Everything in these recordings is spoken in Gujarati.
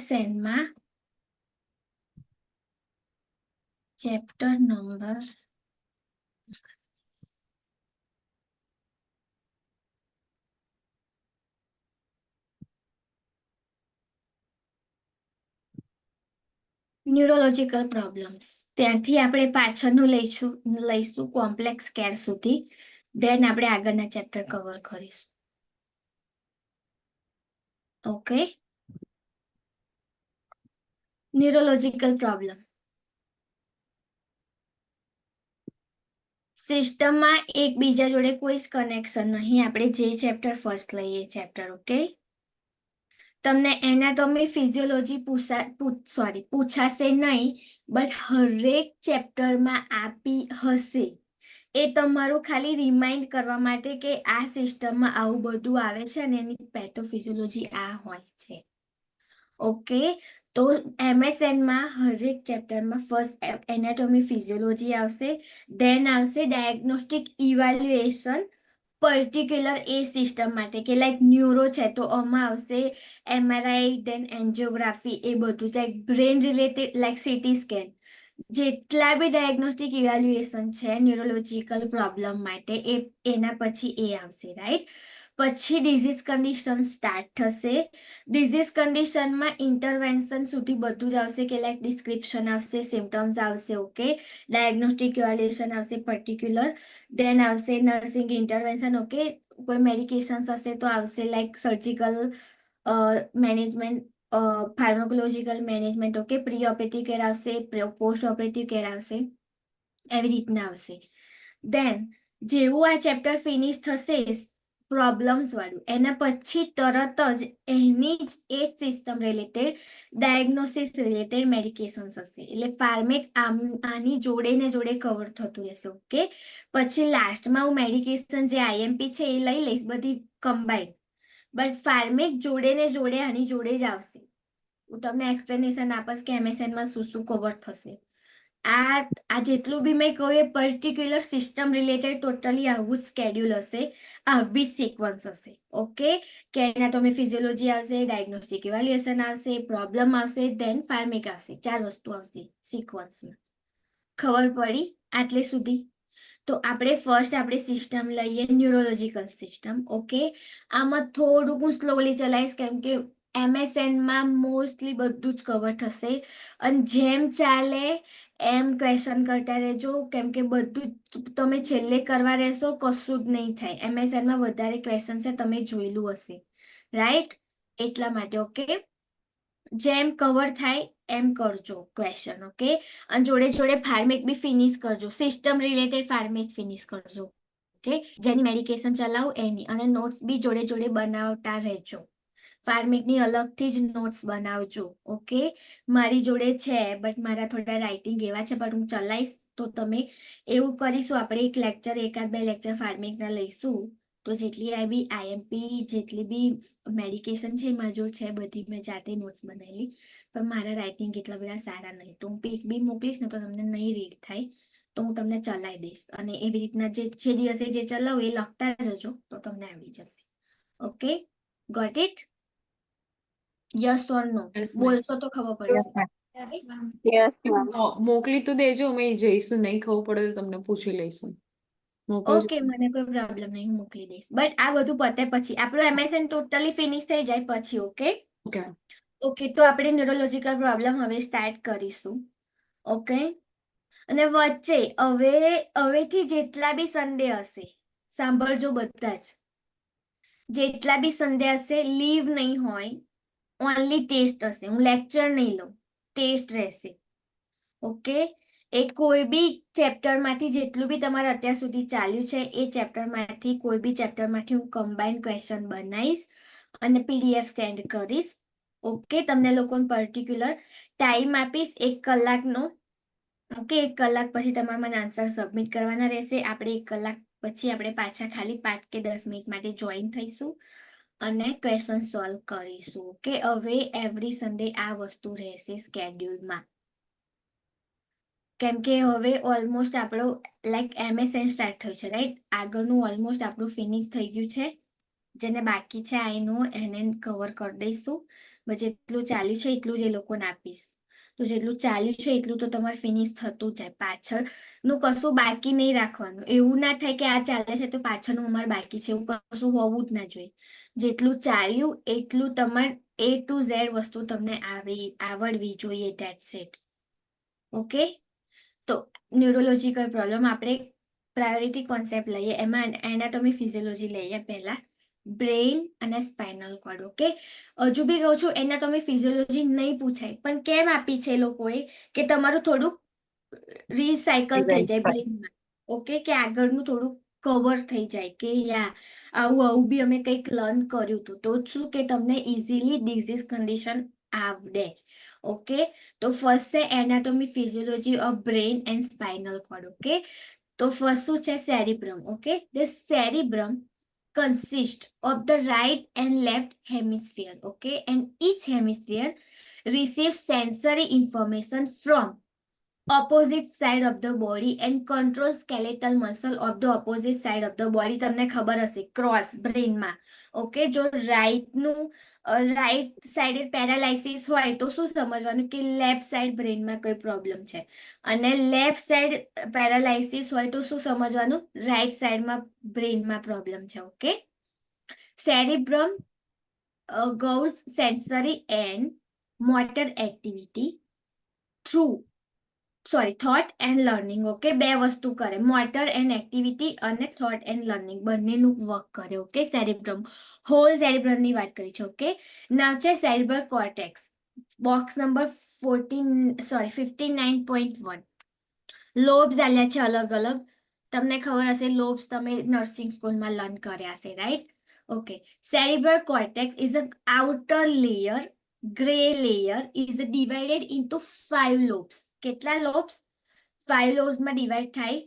MSN માં ચેપ્ટર નંબર ન્યુરોલોજીકલ પ્રોબ્લેમ્સ, ત્યાંથી આપણે પાછળનું લઈશું કોમ્પ્લેક્સ કેર સુધી, દેન આપણે આગળના ચેપ્ટર કવર કરીશું. Okay, neurological problem. સિસ્ટમમાં એકબીજા જોડે કોઈ જ કનેક્શન નહીં. આપણે જે ચેપ્ટર ફર્સ્ટ લઈએ ચેપ્ટર. ઓકે, તમને એનાટોમી ફિઝિયોલોજી પૂછાશે નહીં, બટ હરેક ચેપ્ટરમાં આપી હશે. એ તમારું ખાલી રિમાઇન્ડ કરવા માટે કે આ સિસ્ટમમાં આવું બધું આવે છે અને એની પેથોફિઝિયોલોજી આ હોય છે. ઓકે, તો MSNમાં હરેક ચેપ્ટરમાં ફર્સ્ટ એનાટોમી ફિઝિયોલોજી આવશે, ધેન આવશે ડાયગ્નોસ્ટિક ઇવેલ્યુએશન પર્ટિક્યુલર એ સિસ્ટમ માટે, કે લાઈક ન્યુરો છે તો આમાં આવશે MRI, ધેન એન્જિયોગ્રાફી, એ બધું છે. Brain related like CT scan, જેટલા બી ડાયગ્નોસ્ટિક ઇવેલ્યુએશન છે ન્યુરોલોજીકલ પ્રોબ્લેમ માટે, એના પછી એ આવશે, રાઈટ. પછી ડિઝીઝ કન્ડિશન સ્ટાર્ટ થશે. ડિઝીઝ કન્ડિશનમાં ઇન્ટરવેન્શન સુધી બધું જ આવશે, કે લાઈક ડિસ્ક્રિપ્શન આવશે, સિમ્ટમ્સ આવશે. ઓકે, ડાયગ્નોસ્ટિક ઇવેલ્યુએશન આવશે પર્ટિક્યુલર, દેન આવશે નર્સિંગ ઇન્ટરવેન્શન. ઓકે, કોઈ મેડિકેશન્સ હશે તો આવશે like surgical management, pharmacological management. Okay, pre operative care આવશે, પોસ્ટ ઓપરેટિવ કેર આવશે, એવી રીતના આવશે. દેન જેવું આ ચેપ્ટર ફિનિશ થશે પ્રોબ્લેમ્સ વાળું, એના પછી તરત જ એની જ એક system related diagnosis related medications હશે. એટલે ફાર્મેક આની જોડે ને જોડે કવર થતું રહેશે. ઓકે, પછી લાસ્ટમાં હું મેડિકેશન જે IMP છે એ લઈ લઈશ બધી કમ્બાઈન્ડ, બટ ફાર્મેક જોડે ને જોડે આની જોડે જ આવશે. હું તમને એક્સપ્લેનેશન આપીશ કે MSNમાં શું શું કવર થશે. આ જેટલું બી મેં કહ્યું એ પર્ટિક્યુલર સિસ્ટમ રિલેટેડ ટોટલી આવું જ સ્કેડ્યુલ હશે, આવી જ સિક્વન્સ હશે. ઓકે, કે એનાટોમી ફિઝિયોલોજી આવશે, ડાયગ્નોસ્ટિક ઇવેલ્યુએશન આવશે, પ્રોબ્લેમ આવશે, ધેન ફાર્મેક આવશે. 4 વસ્તુ આવશે સિક્વન્સમાં. ખબર પડી આટલે સુધી? તો આપણે ફર્સ્ટ આપણે સિસ્ટમ લઈએ, ન્યુરોલોજીકલ સિસ્ટમ. ઓકે, આમાં થોડુંક હું સ્લોલી ચલાવીશ કેમ કે MSNમાં મોસ્ટલી બધું જ કવર થશે, અને જેમ ચાલે એમ ક્વેશ્ચન કરતા રહેજો, કેમ કે બધું તમે છેલ્લે કરવા રહેશો કશું જ નહીં થાય. MSNમાં વધારે ક્વેશ્ચન છે, તમે જોયેલું હશે, રાઈટ? એટલા માટે. ઓકે, જેમ કવર થાય એમ કરજો ક્વેશ્ચન. ઓકે, અને જોડે જોડે ફાર્મેક બી ફિનિશ કરજો, સિસ્ટમ રિલેટેડ ફાર્મેક ફિનિશ કરજો. ઓકે, જેની મેડિકેશન ચલાવો એની, અને નોટ્સ બી જોડે જોડે બનાવતા રહેજો. ફાર્મેકની અલગથી જ નોટ્સ બનાવજો. ઓકે, મારી જોડે છે બટ મારા થોડા રાઇટિંગ એવા છે, બટ હું ચલાવીશ. તો તમે એવું કરીશું, આપણે એક લેક્ચર, એકાદ 2 લેક્ચર ફાર્મેકના લઈશું, તો જેટલી આ બી IMP, જેટલી બી મેડિકેશન છે એમાં જો છે બધી મેં જાતે નોટ્સ બનાવેલી, પણ મારા રાઇટિંગ એટલા બધા સારા નહીં, તો હું પિક બી મોકલીશ ને તો તમને નહીં રીડ થાય, તો હું તમને ચલાવી દઈશ. અને એવી રીતના જે દિવસે જે ચલાવું એ લખતા જજો તો તમને આવડી જશે. Okay, got it? Yes or no? બોલશો તો ખબર પડશે. Yes ma'am. મોકલી તો દેજો, અમે જઈશું. નહીં ખબર પડે તો તમને પૂછી લઈશું. મોકલજો. ઓકે, મને કોઈ પ્રોબ્લેમ નહીં, હું મોકલી દઈશ. બટ આ બધું પતે પછી આપણું MSN ટોટલી ફિનિશ થઈ જાય પછી. ઓકે, ઓકે, ઓકે, તો આપણે ન્યુરોલોજીકલ પ્રોબ્લેમ હવે સ્ટાર્ટ કરીશું. ઓકે, અને વચ્ચે હવેથી જેટલા બી સન્ડે હશે, સાંભળજો બધા જ, જેટલા બી સન્ડે હશે લીવ નહીં હોય, ઓનલી ટેસ્ટ હશે. હું લેક્ચર નહીં લઉં, ટેસ્ટ રહેશે. ઓકે, એ કોઈ બી ચેપ્ટરમાંથી જેટલું બી તમારે અત્યાર સુધી ચાલ્યું છે એ ચેપ્ટરમાંથી કોઈ બી ચેપ્ટરમાંથી હું કમ્બાઈન ક્વેશ્ચન બનાવીશ અને PDF સેન્ડ કરીશ. ઓકે, તમને લોકોને પર્ટિક્યુલર ટાઈમ આપીશ 1 કલાકનો. ઓકે, 1 કલાક પછી તમારે મને આન્સર સબમિટ કરવાના રહેશે. આપણે 1 કલાક પછી આપણે પાછા ખાલી 5 કે 10 મિનિટ માટે જોઈન થઈશું અને ક્વેશ્ચન સોલ્વ કરીશું. ઓકે, હવે એવરી સન્ડે આ વસ્તુ રહેશે સ્કેડ્યુલમાં, કેમ કે હવે ઓલમોસ્ટ આપણો લાઈક MSN સ્ટાર્ટ થયું છે, રાઈટ? આગળનું ઓલમોસ્ટ આપણું ફિનિશ થઈ ગયું છે. જેને બાકી છે આઈ નો એને કવર કરી દઈશું. જેટલું ચાલ્યું છે એટલું જ એ લોકોને આપીશ. તો જેટલું ચાલ્યું છે એટલું તો તમારે ફિનિશ થતું જાય, પાછળનું કશું બાકી નહીં રાખવાનું. એવું ના થાય કે આ ચાલે છે તો પાછળનું અમારે બાકી છે, એવું કશું હોવું જ ના જોઈએ. જેટલું ચાલ્યું એટલું તમારે A to Z વસ્તુ તમને આવડવી જોઈએ. That's it. ઓકે, તો ન્યુરોલોજીકલ પ્રોબ્લેમ આપણે પ્રાયોરિટી કોન્સેપ્ટ લઈએ, એમાં એનાટોમી ફિઝિયોલોજી લઈએ પહેલા, બ્રેઇન અને સ્પાઇનલ કોર્ડ. ઓકે, હજુ બી કહું છું એનાટોમી ફિઝિયોલોજી નહીં પૂછાય, પણ કેમ આપી છે એ લોકોએ કે તમારું થોડુંક રિસાયકલ થઈ જાય બ્રેઇનમાં. ઓકે, કે આગળનું થોડુંક કવર થઈ જાય કે યા આવું બી અમે કંઈક લર્ન કર્યું હતું, તો શું કે તમને ઇઝીલી ડિઝીઝ કન્ડિશન આવડે. ઓકે, તો ફર્સ્ટ છે anatomy physiology of brain and spinal cord. Okay, તો ફર્સ્ટ શું છે? Cerebrum. Okay, the cerebrum consist of the right and left hemisphere. Okay, and each hemisphere receives sensory information from opposite side of the body and control skeletal muscle of the opposite side of the body. તમને ખબર હશે ક્રોસ બ્રેઇનમાં. ઓકે, જો રાઈટ સાઇડેડ પેરાલાઇસિસ હોય તો શું સમજવાનું કે લેફ્ટ સાઇડ બ્રેઇનમાં કોઈ પ્રોબ્લેમ છે, અને લેફ્ટ સાઇડ પેરાલાઇસિસ હોય તો શું સમજવાનું? રાઈટ સાઇડમાં બ્રેઇનમાં પ્રોબ્લેમ છે. Okay, cerebrum goes sensory and motor activity through thought and learning. Okay, બે વસ્તુ કરે, મોટર એન્ડ એક્ટિવિટી અને થોટ એન્ડ લર્નિંગ બંનેનું વર્ક કરે. ઓકે, સેરિબ્રમ, હોલ સેરિબ્રમની વાત કરી છે. ઓકે, નાવ છે cerebral cortex, box number 59.1. Lobes આલ્યા છે અલગ અલગ. તમને ખબર હશે લોબ્સ તમે નર્સિંગ સ્કૂલમાં લર્ન કર્યા હશે, right? Okay, cerebral cortex is an outer layer, gray layer, is divided into 5 lobes. કેટલા lobes? 5 lobes માં ડિવાઈડ થાય,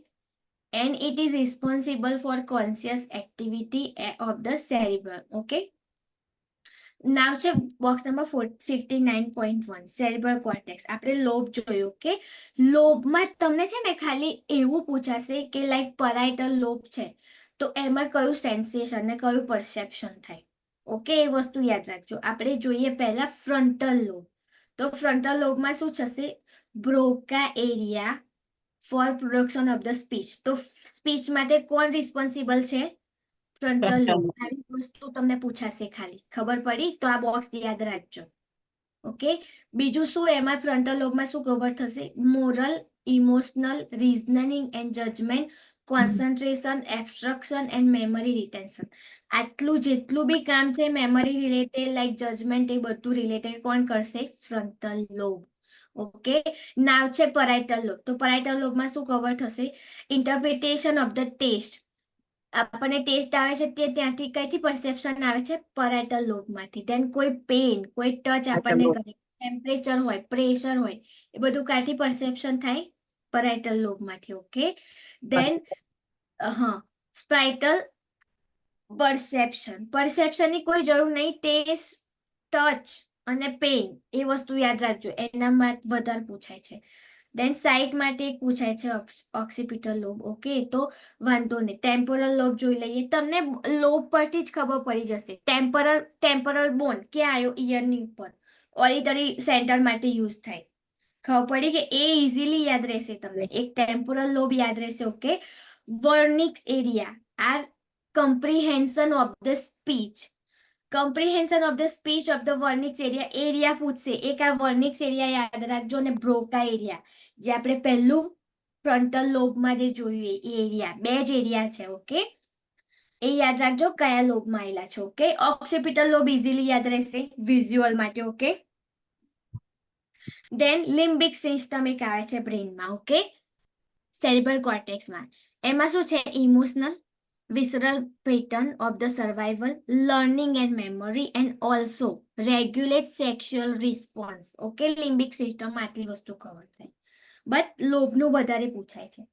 and it is responsible for conscious activity of the cerebrum. Okay, નાવ છે બોક્સ નંબર 59.1, સેરિબ્રલ કોર્ટેક્સ. આપણે લોબ જોયું. ઓકે, લોબમાં તમને છે ને ખાલી એવું પૂછાશે કે લાઈક પરાઇટલ લોબ છે તો એમાં કયું સેન્સેશન ને કયું પરસેપ્શન થાય. ઓકે, એ વસ્તુ યાદ રાખજો. આપણે જોઈએ પહેલા ફ્રન્ટલ લોબ. તો ફ્રન્ટલ લોબમાં શું થશે? Broca area for production of the speech. તો સ્પીચ માટે કોણ રિસ્પોન્સિબલ છે? Frontal lobe. આવી વસ્તુ તમને પૂછાશે ખાલી, ખબર પડી? તો આ બોક્સ યાદ રાખજો. ઓકે, બીજું શું એમાં ફ્રન્ટલ લોબમાં શું કવર થશે? Moral, emotional, reasoning and judgement, concentration, abstraction and memory retention. આટલું જેટલું બી કામ છે મેમરી રિલેટેડ, લાઈક જજમેન્ટ, એ બધું રિલેટેડ કોણ કરશે? Frontal lobe. ઓકે, નાવ છે પરાઇટલ લોબ. તો પરાઇટલ લોબમાં શું કવર થશે? Interpretation of the test. આપણને ટેસ્ટ આવે છે તે ત્યાંથી કઈથી પરસેપ્શન આવે છે? પરાઇટલ લોબમાંથી. ધેન કોઈ પેન, કોઈ ટચ આપણને કરે, ટેમ્પરેચર હોય, પ્રેશર હોય, એ બધું ક્યાંથી પરસેપ્શન થાય? પરાઇટલ લોબમાંથી. ઓકે, ધેન સ્પાઇટલ પરસેપ્શનની કોઈ જરૂર નહીં, ટેસ્ટ, ટચ અને પેન એ વસ્તુ યાદ રાખજો, એનામાં વધારે પૂછાય છે. દેન સાઇટ માટે એક પૂછાય છે ઓક્સિપિટલ લોબ. ઓકે, તો વાંધો નહીં, ટેમ્પોરલ લોબ જોઈ લઈએ. તમને લોબ પરથી જ ખબર પડી જશે. ટેમ્પોરલ બોન ક્યાં આવ્યો? ઈયરની ઉપર, ઓડિટરી સેન્ટર માટે યુઝ થાય. ખબર પડી કે એ ઇઝીલી યાદ રહેશે તમને. એક ટેમ્પોરલ લોબ યાદ રહેશે. Okay, Wernicke's area are comprehension of the speech. Comprehension of the speech of the Wernicke's area પૂછશે. એક આ વર્નિક્સ એરિયા યાદ રાખજો, અને બ્રોકા એરિયા જે આપણે પહેલું ફ્રન્ટલ લોબમાં જે જોયું એ એરિયા, બે જ એરિયા છે. ઓકે, એ યાદ રાખજો કયા લોબમાં આવેલા છે. ઓકે, ઓક્સિપિટલ લોબ ઇઝીલી યાદ રહેશે વિઝ્યુઅલ માટે. ઓકે, દેન લિમ્બિક સિસ્ટમ એક આવે છે બ્રેઇનમાં. ઓકે, સેરિબ્રલ કોર્ટેક્સમાં. એમાં શું છે? Emotional, visceral pattern of the survival, learning and memory, and also regulate sexual response. Okay, limbic system આટલી વસ્તુ કવર થાય, બટ લોબનું વધારે પૂછાય છે.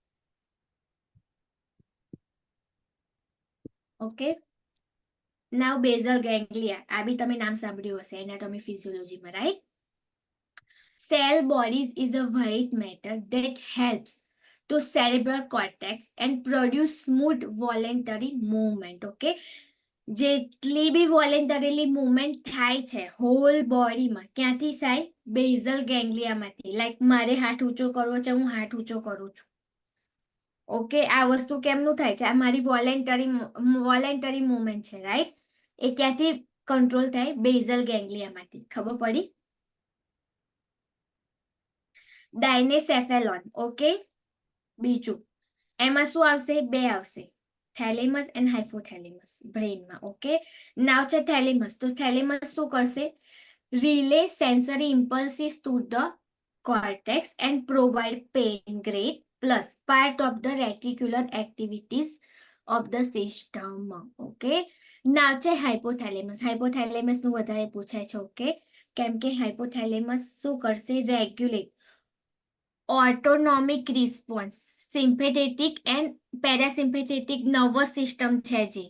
Okay, now basal ganglia. આ બી તમે નામ સાંભળ્યું હશે એનાટોમી ફિઝિયોલોજીમાં, right? Cell bodies is a white matter that helps to cerebral cortex and produce smooth voluntary movement. Okay, જેટલી બી વોલેન્ટરીલી મુવમેન્ટ થાય છે હોલ બોડીમાં ક્યાંથી થાય? બેઝલ ગેંગ્લિયામાંથી. લાઈક મારે હાથ ઊંચો કરવો છે, હું હાથ ઊંચો કરું છું. ઓકે, આ વસ્તુ કેમનું થાય છે? આ મારી વોલેન્ટરી મુવમેન્ટ છે, રાઈટ? એ ક્યાંથી કંટ્રોલ થાય? બેઝલ ગેંગ્લિયામાંથી. ખબર પડી? ડાયનેસેફેલોન. ઓકે, બીજું એમાં શું આવશે? બે આવશે, થેલેમસ એન્ડ હાઇપોથેલેમસ બ્રેઇનમાં. ઓકે, નાવ છે થેલેમસ. તો થેલેમસ શું કરશે? Relay sensory impulses to the cortex and provide pain grade plus part of the reticular activities of the system. Okay, now છે હાઇપોથેલેમસ. હાઇપોથેલેમસ નું વધારે પૂછાય છે. ઓકે, કેમ કે હાઇપોથેલેમસ શું કરશે? Regulate autonomic response, sympathetic and parasympathetic nervous system છે જે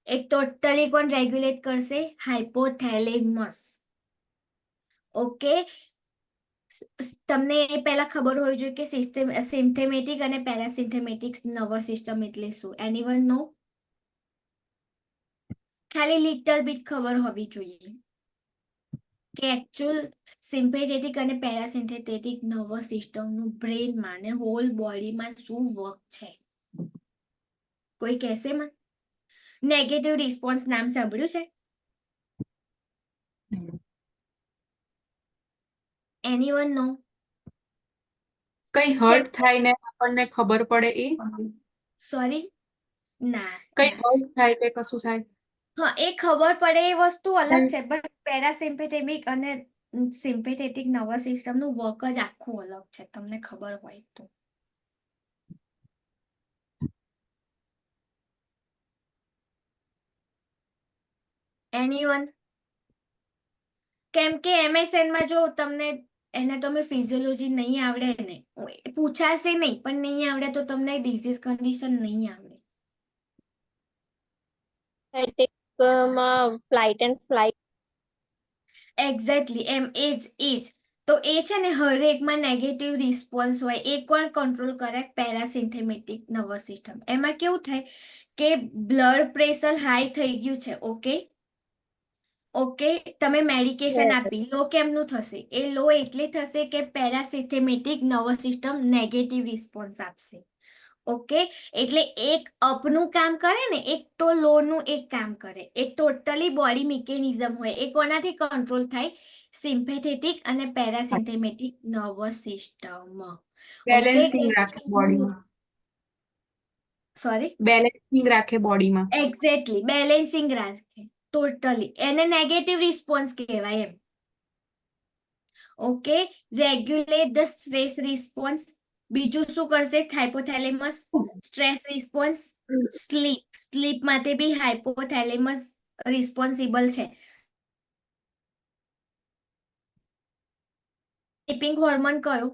એ ટોટલી કોણ રેગ્યુલેટ કરશે? હાઇપોથેલેમસ. ઓકે, તમને એ પહેલા ખબર હોવી જોઈએ કે સિમ્પથેમેટિક અને પેરાસિમ્પથેમેટિક નર્વસ સિસ્ટમ એટલે શું? એનીવન નો? ખાલી લિટલ બીટ ખબર હોવી જોઈએ કે એકચ્યુઅલ સિમ્પેથેટિક અને પેરાસિમ્પથેટિક નર્વસ સિસ્ટમનું બ્રેનમાં અને હોલ બોડીમાં શું વર્ક છે. કોઈ કહેશે મને? નેગેટિવ રિસ્પોન્સ નામ સાંભળ્યું છે? એનીવન નો? કઈ હર્ટ થાય ને આપણને ખબર પડે એ? સોરી, ના કઈ ના. હર્ટ થાય કે કશું થાય? હા, એ ખબર પડે એ વસ્તુ અલગ છે, બટ પેરાસિમ્પેથેટિક અને સિમ્પેથેટિક નર્વસ સિસ્ટમનું વર્ક જ આખું અલગ છે, તમને ખબર હોય તો. એનીવન? કેમ કે એમએસએનમાં જો તમને એનાટોમી ફિઝિયોલોજી નહીં આવડે ને, પૂછાશે નહીં પણ નહીં આવડે તો તમને ડિઝીઝ કન્ડિશન નહીં આવડે. માં ફ્લાઇટ એન્ડ ફ્લાઇટ. એક્ઝેક્ટલી, એમ એ જ તો એ છે ને હરેકમાં નેગેટિવ રિસ્પોન્સ હોય. એ કોણ કંટ્રોલ કરે? પેરાસિમ્પથેમેટિક નર્વસ સિસ્ટમ. એમાં કેવું થાય કે બ્લડ પ્રેશર હાઈ થઈ ગયું છે. ઓકે ઓકે, તમે મેડિકેશન આપી લો, કેમનું થશે? એ લો એટલે થશે કે પેરાસિમ્પથેમેટિક નર્વસ સિસ્ટમ નેગેટિવ રિસ્પોન્સ આપશે. ઓકે, એટલે એક અપનું કામ કરે ને, એક તો લો નું એક કામ કરે. એ ટોટલી બોડી મિકેનિઝમ હોય. એ કોનાથી કંટ્રોલ થાય? સિમ્પેથેટિક અને પેરાસિમ્પથેમેટિક નર્વસ સિસ્ટમ. બેલેન્સિંગ રાખે બોડીમાં. સોરી, બેલેન્સિંગ રાખે બોડીમાં. એક્ઝેક્ટલી, બેલેન્સિંગ રાખે ટોટલી. એને નેગેટિવ રિસ્પોન્સ કહેવાય એમ. Okay, regulate the stress response. બીજું શું કરશે હાઇપોથેલેમસ? Stress response. સ્લીપ માટે બી હાઇપોથેલેમસ રિસ્પોન્સિબલ છે. સ્લીપિંગ હોર્મોન કયો?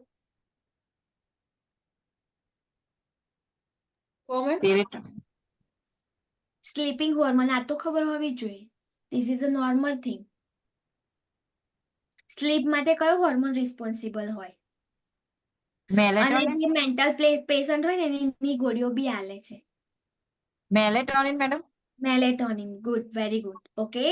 સ્લીપિંગ હોર્મોન આ તો ખબર હોવી જોઈએ. This is a normal thing. Sleep માટે કયો હોર્મોન રિસ્પોન્સિબલ હોય? અને જે મેન્ટલ પેશન્ટ હોય ને એની ગોળીઓ બી આલે છે. Melatonin madam. Melatonin, good, very good. Okay,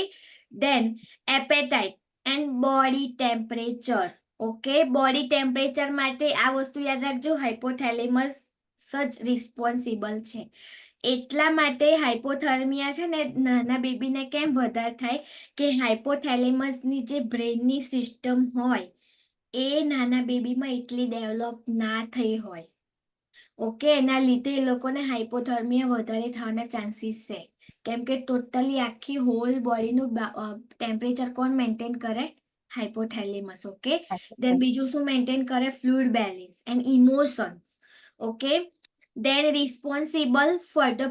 then appetite and body temperature. Okay, body temperature માટે આ વસ્તુ યાદ રાખજો, હાઇપોથેલેમસ જ રિસ્પોન્સિબલ છે. એટલા માટે હાઇપોથર્મિયા છે ને નાના બેબીને કેમ વધારે થાય કે હાઇપોથેલેમસની જે બ્રેનની સિસ્ટમ હોય એ નાના બેબીમાં એટલી ડેવલપ ના થઈ હોય. ઓકે, એના લીધે એ લોકોને હાઇપોથર્મિયા વધારે થવાના ચાન્સીસ છે. કેમ કે ટોટલી આખી હોલ બોડીનું ટેમ્પરેચર કોણ મેન્ટેન કરે? હાઇપોથેલેમસ. ઓકે, દેન બીજું શું મેન્ટેન કરે? Fluid balance and emotions. Okay, then responsible for the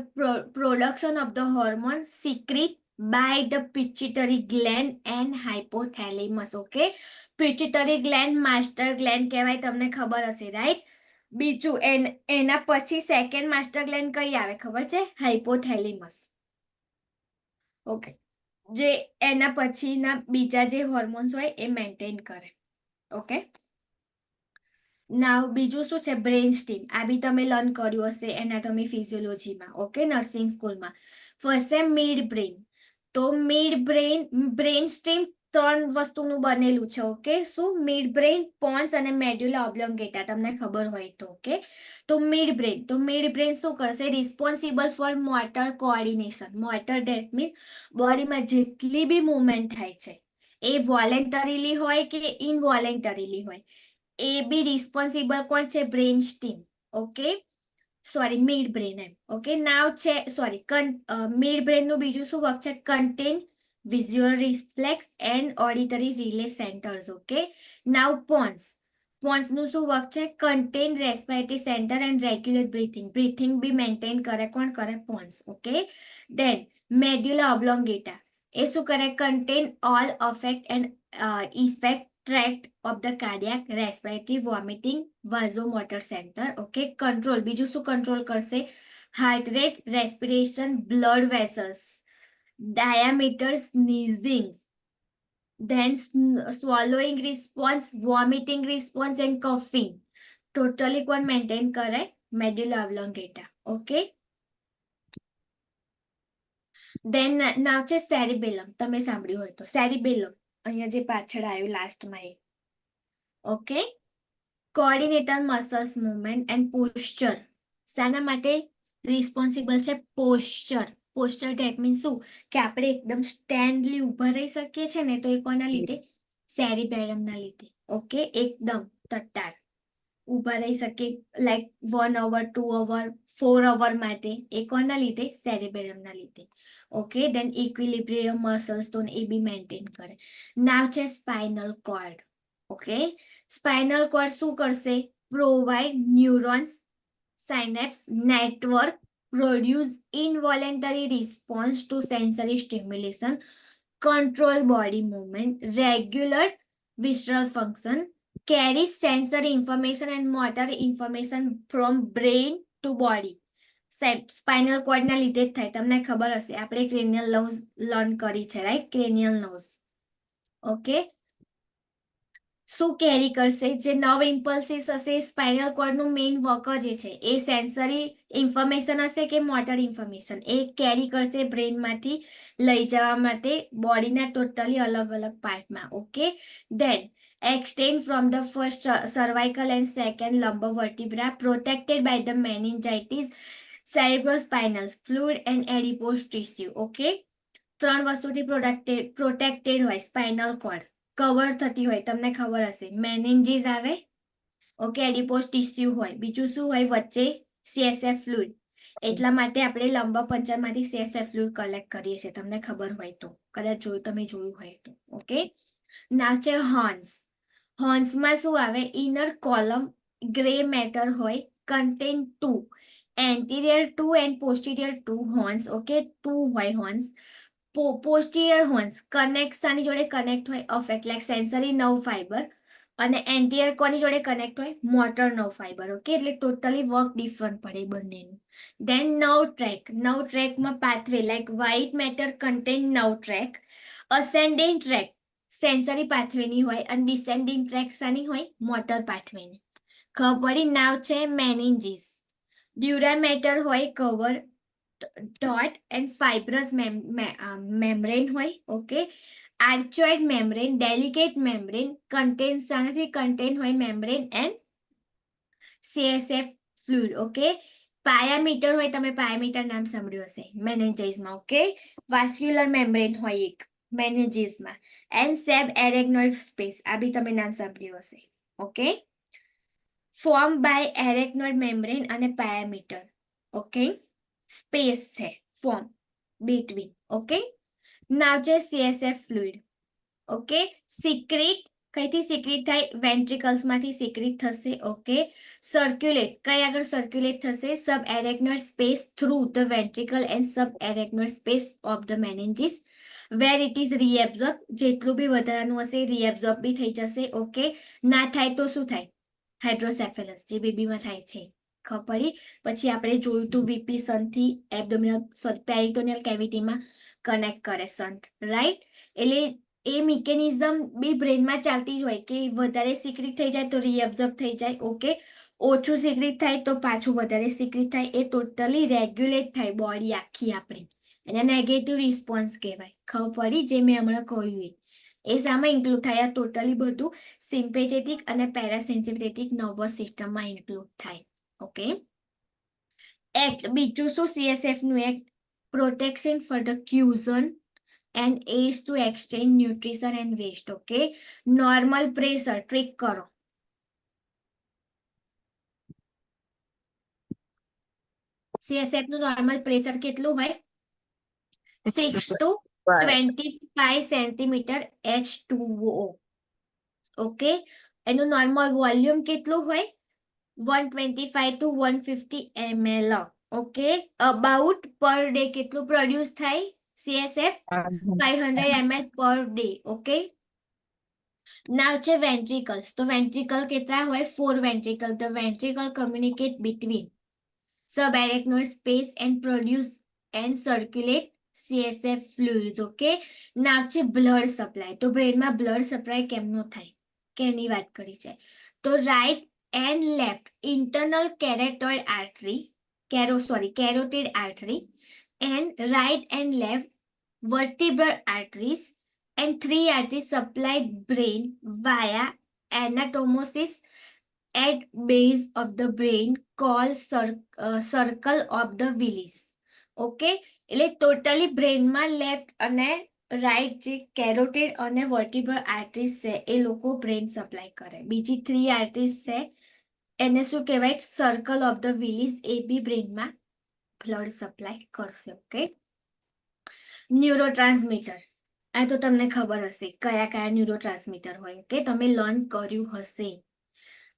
production of the hormone secreted by the pituitary gland and hypothalamus. Okay, pituitary gland master gland કહેવાય, તમને ખબર હશે, રાઈટ? બીજું એના પછી સેકન્ડ માસ્ટર ગ્લેન્ડ કઈ આવે ખબર છે? હાઇપોથેલેમસ. ઓકે, જે એના પછીના બીજા જે હોર્મોન્સ હોય એ મેન્ટેન કરે. ઓકે, નાવ બીજું શું છે? Brain steam. આ બી તમે લર્ન કર્યું હશે એનાટોમી ફિઝિયોલોજીમાં. ઓકે, નર્સિંગ સ્કૂલમાં. First mid brain. તો બ્રેન સ્ટીમ 3 વસ્તુનું બનેલું છે. ઓકે, શું? મિડ બ્રેન, પોન્સ અને મેડ્યુલા ઓબ્લોંગેટા, તમને ખબર હોય તો. ઓકે, તો મિડ બ્રેન શું કરશે? Responsible four motor coordination. Motor date mean બોડીમાં જેટલી બી મૂવમેન્ટ થાય છે એ વોલેન્ટરીલી હોય કે ઇનવોલેન્ટરીલી હોય, એ બી રિસ્પોન્સિબલ કોણ છે? Brain stem. Okay, sorry, mid brain એમ. ઓકે, નાવ છે સોરી મિડ બ્રેન નું બીજું શું વર્ક છે? Contain visual reflex and auditory relay centres. Okay, now pons નું શું વર્ક છે? Contain respiratory centre and regulate breathing બી મેન્ટેન કરે. કોણ કરે? પોન્સ. ઓકે, દેન મેડ્યુલા ઓબ્લોંગેટા એ શું કરે? Contain all affect and effect tract of the cardiac, respiratory, vomiting, vasomotor centre. Okay, control બીજું શું કંટ્રોલ કરશે? Heart rate, respiration, blood vessels, diameter, sneezing, then swallowing response, vomiting response and coughing. Totally કોણ મેન્ટેન કરે? મેડ્યુલા ઓબ્લોંગેટા. ઓકે, દેન નાવ છે સેરિબેલમ. તમે સાંભળ્યું હોય તો સેરિબેલમ અહીંયા જે પાછળ આવ્યું લાસ્ટમાં એ. Okay, coordinator muscles movement and posture. શાના માટે રિસ્પોન્સિબલ છે? પોસ્ચર ધેટ મીન્સ શું? કે આપણે એકદમ સ્ટેન્ડલી ઊભા રહી શકીએ છીએ ને, તો એ કોના લીધે? સેરિબેલમના લીધે. ઓકે, એકદમ તટ્ટાર ઊભા રહી શકીએ, લાઈક 1 અવર, 2 અવર, 4 અવર માટે. એ કોના લીધે? સેરિબેલમના લીધે. Okay, then equilibrium muscles tone એ બી મેન્ટેન કરે. નાવ છે spinal cord. Okay, spinal cord શું કરશે? Provide neurons, synapse network, produce involuntary response to sensory stimulation, control body movement, regular visceral function, carries sensory information and motor information from brain to body. Spinal કોર્ડના લીધે જ થાય. તમને ખબર હશે, આપણે ક્રેનિયલ નર્વ્સ લર્ન કરી છે, રાઈટ? ક્રેનિયલ નર્વ્સ. ઓકે, શું કેરી કરશે? જે નર્વ ઇમ્પલ્સિસ હશે, સ્પાઇનલ કોર્ડનું મેઇન વર્ક જ છે. એ સેન્સરી ઇન્ફોર્મેશન હશે કે મોટર ઇન્ફોર્મેશન, એ કેરી કરશે બ્રેનમાંથી લઈ જવા માટે બોડીના ટોટલી અલગ અલગ પાર્ટમાં. Okay, then extend from the first cervical and second lumbar vertebra, protected by the meningitis, cerebrospinal fluid and adipose tissue. Okay, 3 વસ્તુથી પ્રોટેક્ટેડ હોય સ્પાઇનલ કોર્ડ, કવર થતી હોય. તમને ખબર હશે, મેનિન્જીસ આવે. ઓકે, એડિપોસ ટિશ્યુ હોય. બીજું શું હોય? વચ્ચે CSF ફ્લુઇડ. એટલા માટે આપણે લંબર પંચરમાંથી CSF ફ્લુઇડ કલેક્ટ કરીએ છીએ. તમને ખબર હોય તો, કદાચ તમે જોયું હોય તો. ઓકે, ના છે હોર્ન્સ. હોર્ન્સમાં શું આવે? ઇનર કોલમ ગ્રે મેટર હોય, contain 2 anterior 2 and posterior 2 horns. Okay, 2 હોય હોર્ન્સ. પોસ્ટિરિયર હોર્ન્સ કનેક્ટ જોડે કનેક્ટ હોય, affect like sensory nerve fibre, અને એન્ટિરિયર કોની જોડે કનેક્ટ હોય? Motor nerve fibre. ઓકે, એટલે ટોટલી વર્ક ડિફરન્ટ પડે બંનેનું. દેન નર્વ ટ્રેકમાં pathway like white matter contain nerve tract. Ascending tract sensory પાથવેની હોય, અને ડિસેન્ડિંગ ટ્રેક શાની હોય? મોટર પાથવેની. ખબર પડી? નાવ છે મેનિન્જીસ. ડ્યુરા મેટર હોય, cover dot and fibrous membrane હોય. Okay, archoid membrane, delicate membrane, contains હોય membrane and CSF fluid. Okay, pia mater હોય, તમે પાયામીટર નામ સાંભળ્યું હશે મેનેન્જાઇઝમાં. ઓકે, વાસ્ક્યુલર મેમ્બ્રેન હોય એક મેનેન્જીસમાં, એન્ડ સેબ એરેગ્નોઇડ સ્પેસ, આ બી તમે નામ સાંભળ્યું હશે. Okay, form by arachnoid membrane અને પાયામીટર. ઓકે, સ્પેસ છે ફોર્મ બિટવીન. ઓકે, નાવ છે CSF ફ્લુઇડ. ઓકે, સિક્રેટ કઈથી સિક્રેટ થાય? વેન્ટ્રિકલ્સમાંથી સિક્રેટ થશે. ઓકે, સર્ક્યુલેટ કઈ આગળ સર્ક્યુલેટ થશે? Sub arachnoid space through the ventricle and sub arachnoid space of the meninges, where it is reabsorb. જેટલું બી વધારાનું હશે રીએબ્ઝોર્બ બી થઈ જશે. ઓકે, ના થાય તો શું થાય? હાઇડ્રોસેફેલસ, જે બેબીમાં થાય છે. ખબર પડી? પછી આપણે જોયું તું વીપી સનથી એબ્ડોમિનલ પેરિટોનિયલ કેવિટીમાં કનેક્ટ કરે સન્ટ, રાઈટ? એટલે એ મિકેનિઝમ બી બ્રેનમાં ચાલતી જ હોય કે વધારે સિક્રેટ થઈ જાય તો રીએબ્ઝોર્બ થઈ જાય. ઓકે, ઓછું સિક્રેટ થાય તો પાછું વધારે સિક્રેટ થાય. એ ટોટલી રેગ્યુલેટ થાય બોડી આખી આપણી. એને નેગેટિવ રિસ્પોન્સ કહેવાય. ખબર પડી? જે મેં હમણાં કહ્યું એ શામાં ઇન્ક્લુડ થાય? ટોટલી બધું સિમ્પેથેટિક અને પેરાસિમ્પેથેટિક નર્વસ સિસ્ટમમાં ઇન્ક્લુડ થાય. ઓકે, એક્ટ બીજું શું? CSF નું act protection for the cuisine and aids to exchange nutrition and waste. Okay, normal pressure ટ્રીક કરો. CSF નું નોર્મલ પ્રેશર કેટલું હોય? 6 to 25 સેન્ટીમીટર H2O. ઓકે, એનું નોર્મલ વોલ્યુમ કેટલું હોય? 125 to 150 ml. Okay, about per day કેટલું પ્રોડ્યુસ થાય? CSF 500 ml per day. Okay, now છે વેન્ટ્રિકલ્સ. તો વેન્ટ્રિકલ કેટલા હોય? 4 ventricle. The ventricle communicate between subarachnoid space and produce and circulate CSF fluids. Okay, now છે બ્લડ સપ્લાય. તો બ્રેનમાં બ્લડ સપ્લાય કેમનો થાય? કેની વાત કરી છે? તો right and left internal carotid artery, carotid artery, and right and left vertebral arteries and 3 arteries supply brain via anastomosis at base of the brain called circle of the Willis. Okay, એટલે ટોટલી બ્રેનમાં લેફ્ટ અને રાઈટ જે કેરોટિડ અને વર્ટિબ્રલ આર્ટરીઝ છે એ લોકો બ્રેન સપ્લાય કરે. બીજી 3 આર્ટરીઝ છે એને શું કહેવાય? Circle of the Willis. એ બી બ્રેનમાં બ્લડ સપ્લાય કરશે. Okay, neurotransmitter. આ તો તમને ખબર હશે કયા કયા ન્યુરોટ્રાન્સમીટર હોય. ઓકે, તમે લર્ન કર્યું હશે.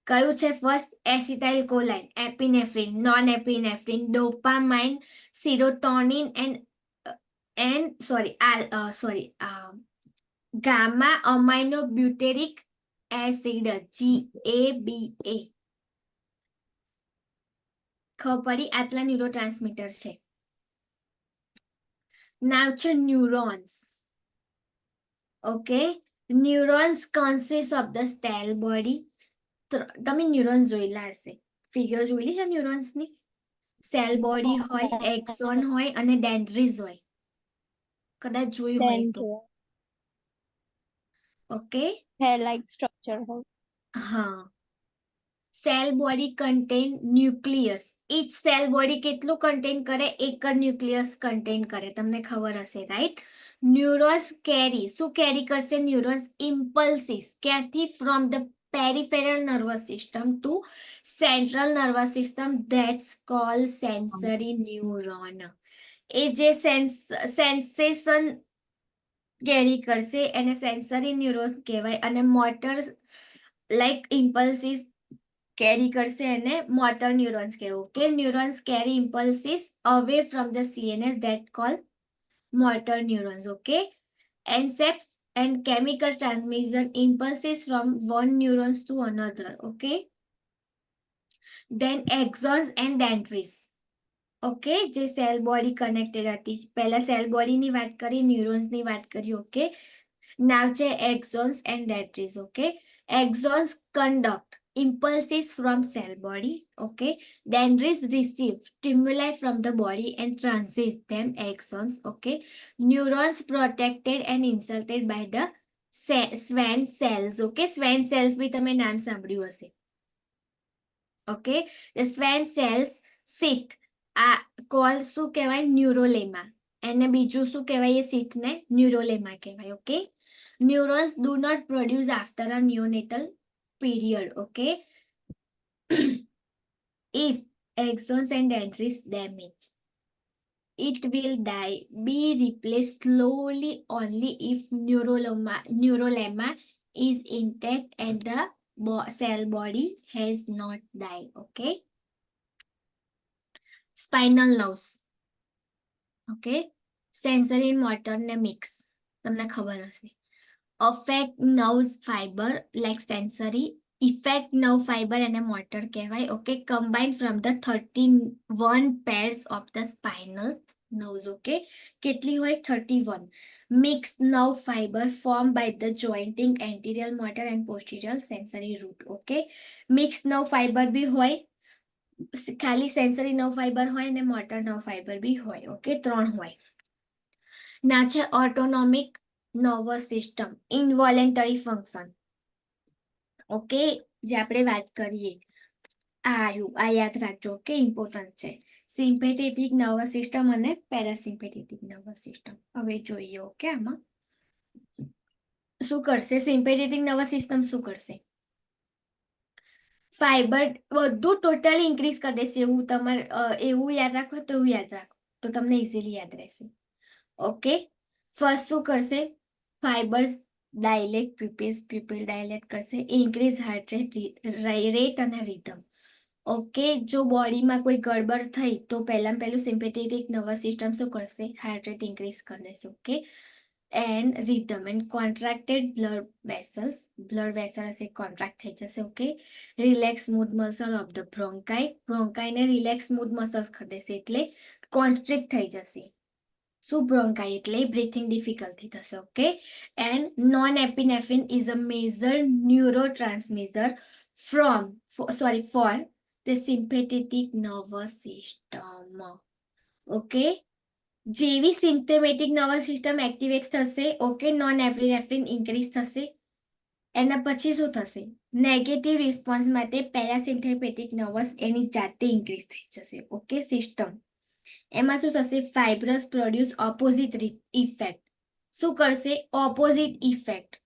કયું છે? First acetylcholine, epinephrine, non epinephrine, dopamine, serotonin gamma amino butyric acid, GABA. ખબર પડી? આટલા ન્યુરોટ્રાન્સમીટર છે. નાવ છે neurons. Okay, neurons consist of the cell body. તમે ન્યુરોન્સ જોયેલા હશે, ફિગર જોયેલી છે ન્યુરોન્સની. સેલ બોડી હોય, એક્સોન હોય અને ડેન્ડ્રીઝ હોય. કદાચ જોયું હોય તો. ઓકે, hair like structure હોય. હા. Cell body contain nucleus. Each cell body કેટલું કન્ટેન કરે? એક જ ન્યુક્લિયસ કન્ટેન કરે. તમને ખબર હશે, રાઈટ? ન્યુરોન્સ કેરી, શું કેરી કરશે? Neurons impulses. ક્યાંથી? From the peripheral nervous system to central nervous system. That's call sensory neuron. એ જે સેન્સેશન કેરી કરશે એને સેન્સરી ન્યુરોન કહેવાય. અને મોટર લાઈક ઇમ્પલ્સિસ કેરી કરશે એને મોટર ન્યુરોન્સ કહેવું. કે neurons carry impulses away from the CNS that call motor neurons. Okay, concepts and chemical transmission impulses from one neurons to another. Okay, then axons and dendrites. Okay, જે સેલ બોડી કનેક્ટેડ હતી. પહેલા સેલ બોડીની વાત કરી, ન્યુરોન્સની વાત કરી. ઓકે, નાવ છે axons and dendrites. Okay, axons conduct impulses from cell body. Okay, dendrites receive stimuli from the body and transit them axons. Okay, neurons protected and insulted by the Schwann cells. Okay, Schwann cells બી તમે નામ સાંભળ્યું હશે. Okay, the Schwann cells sit આ કોલ શું કહેવાય? ન્યુરોલેમા. એને બીજું શું કહેવાય? એ સીટને ન્યુરોલેમા કહેવાય. Okay, neurons do not produce after a neonatal period. Okay, if axons and dendrites damage, it will die, be replaced slowly only if neurolemma is intact and the cell body has not died. Okay, spinal nerves. Okay, sensory motor ને મિક્સ. તમને ખબર હશે. Affect nerves fibre like sensory, effect nerve fibre અને મોટર કહેવાય. Okay, combine from the 31 pairs of the spinal nerves. Okay, કેટલી હોય? 31. Mix nerve fibre form by the jointing anterior motor and posterior sensory root. Okay, mix nerve fibre બી હોય, ખાલી સેન્સરી નર્વ ફાઈબર હોય અને મોટર નર્વ ફાઈબર બી હોય. ઓકે, 3 હોય. ના છે autonomic nervous system, involuntary function. Okay, જે આપણે વાત કરીએ આ યાદ રાખજો. ઓકે, ઇમ્પોર્ટન્ટ છે. સિમ્પેથેટિક નર્વસ સિસ્ટમ અને પેરાસિમ્પેથેટિક નર્વસ સિસ્ટમ. હવે જોઈએ. ઓકે, આમાં શું કરશે સિમ્પેથેટિક નર્વસ સિસ્ટમ? શું કરશે? ફાઈબર બધું ટોટલી ઇન્ક્રીઝ કરી દેશે. એવું તમારે એવું યાદ રાખો તો એવું યાદ રાખો તો તમને ઇઝીલી યાદ રહેશે. ઓકે, ફર્સ્ટ શું કરશે? ફાઈબર્સ ડાયલેટ પ્યુપિલ ડાયલેટ કરશે, ઇન્ક્રીઝ હાર્ટ રેટ અને રિધમ. ઓકે, જો બોડીમાં કોઈ ગડબડ થઈ તો પહેલું સિમ્પેથેટિક નર્વસ સિસ્ટમ શું કરશે? હાર્ટ રેટ ઇન્ક્રીઝ કરી દેશે. Okay, and rhythm and contracted blood vessel હશે કોન્ટ્રાક્ટ થઈ જશે. Okay, relax smooth muscle of the બ્રોન્કાઈને રિલેક્સ સ્મૂથ મસલ્સ કરી દેશે એટલે કોન્સ્ટ્રિક્ટ થઈ જશે. શું બ્રોન્કાઈ એટલે બ્રીથિંગ ડિફિકલ્ટી થશે. Okay, and norepinephrine is a major neurotransmitter for the sympathetic nervous system. Okay, જેવી સિમ્પથેટિક નર્વસ સિસ્ટમ એક્ટિવેટ થશે, ઓકે, નોન એપિનેફ્રિન ઇન્ક્રીઝ થશે. એના પછી શું થશે? નેગેટિવ રિસ્પોન્સ માટે પેરાસિમ્પેથેટિક નર્વસ એની જાતે ઇન્ક્રીઝ થઈ જશે. ઓકે, સિસ્ટમ એમાં શું થશે? Fibrous produce opposite effect. શું કરશે? Opposite effect.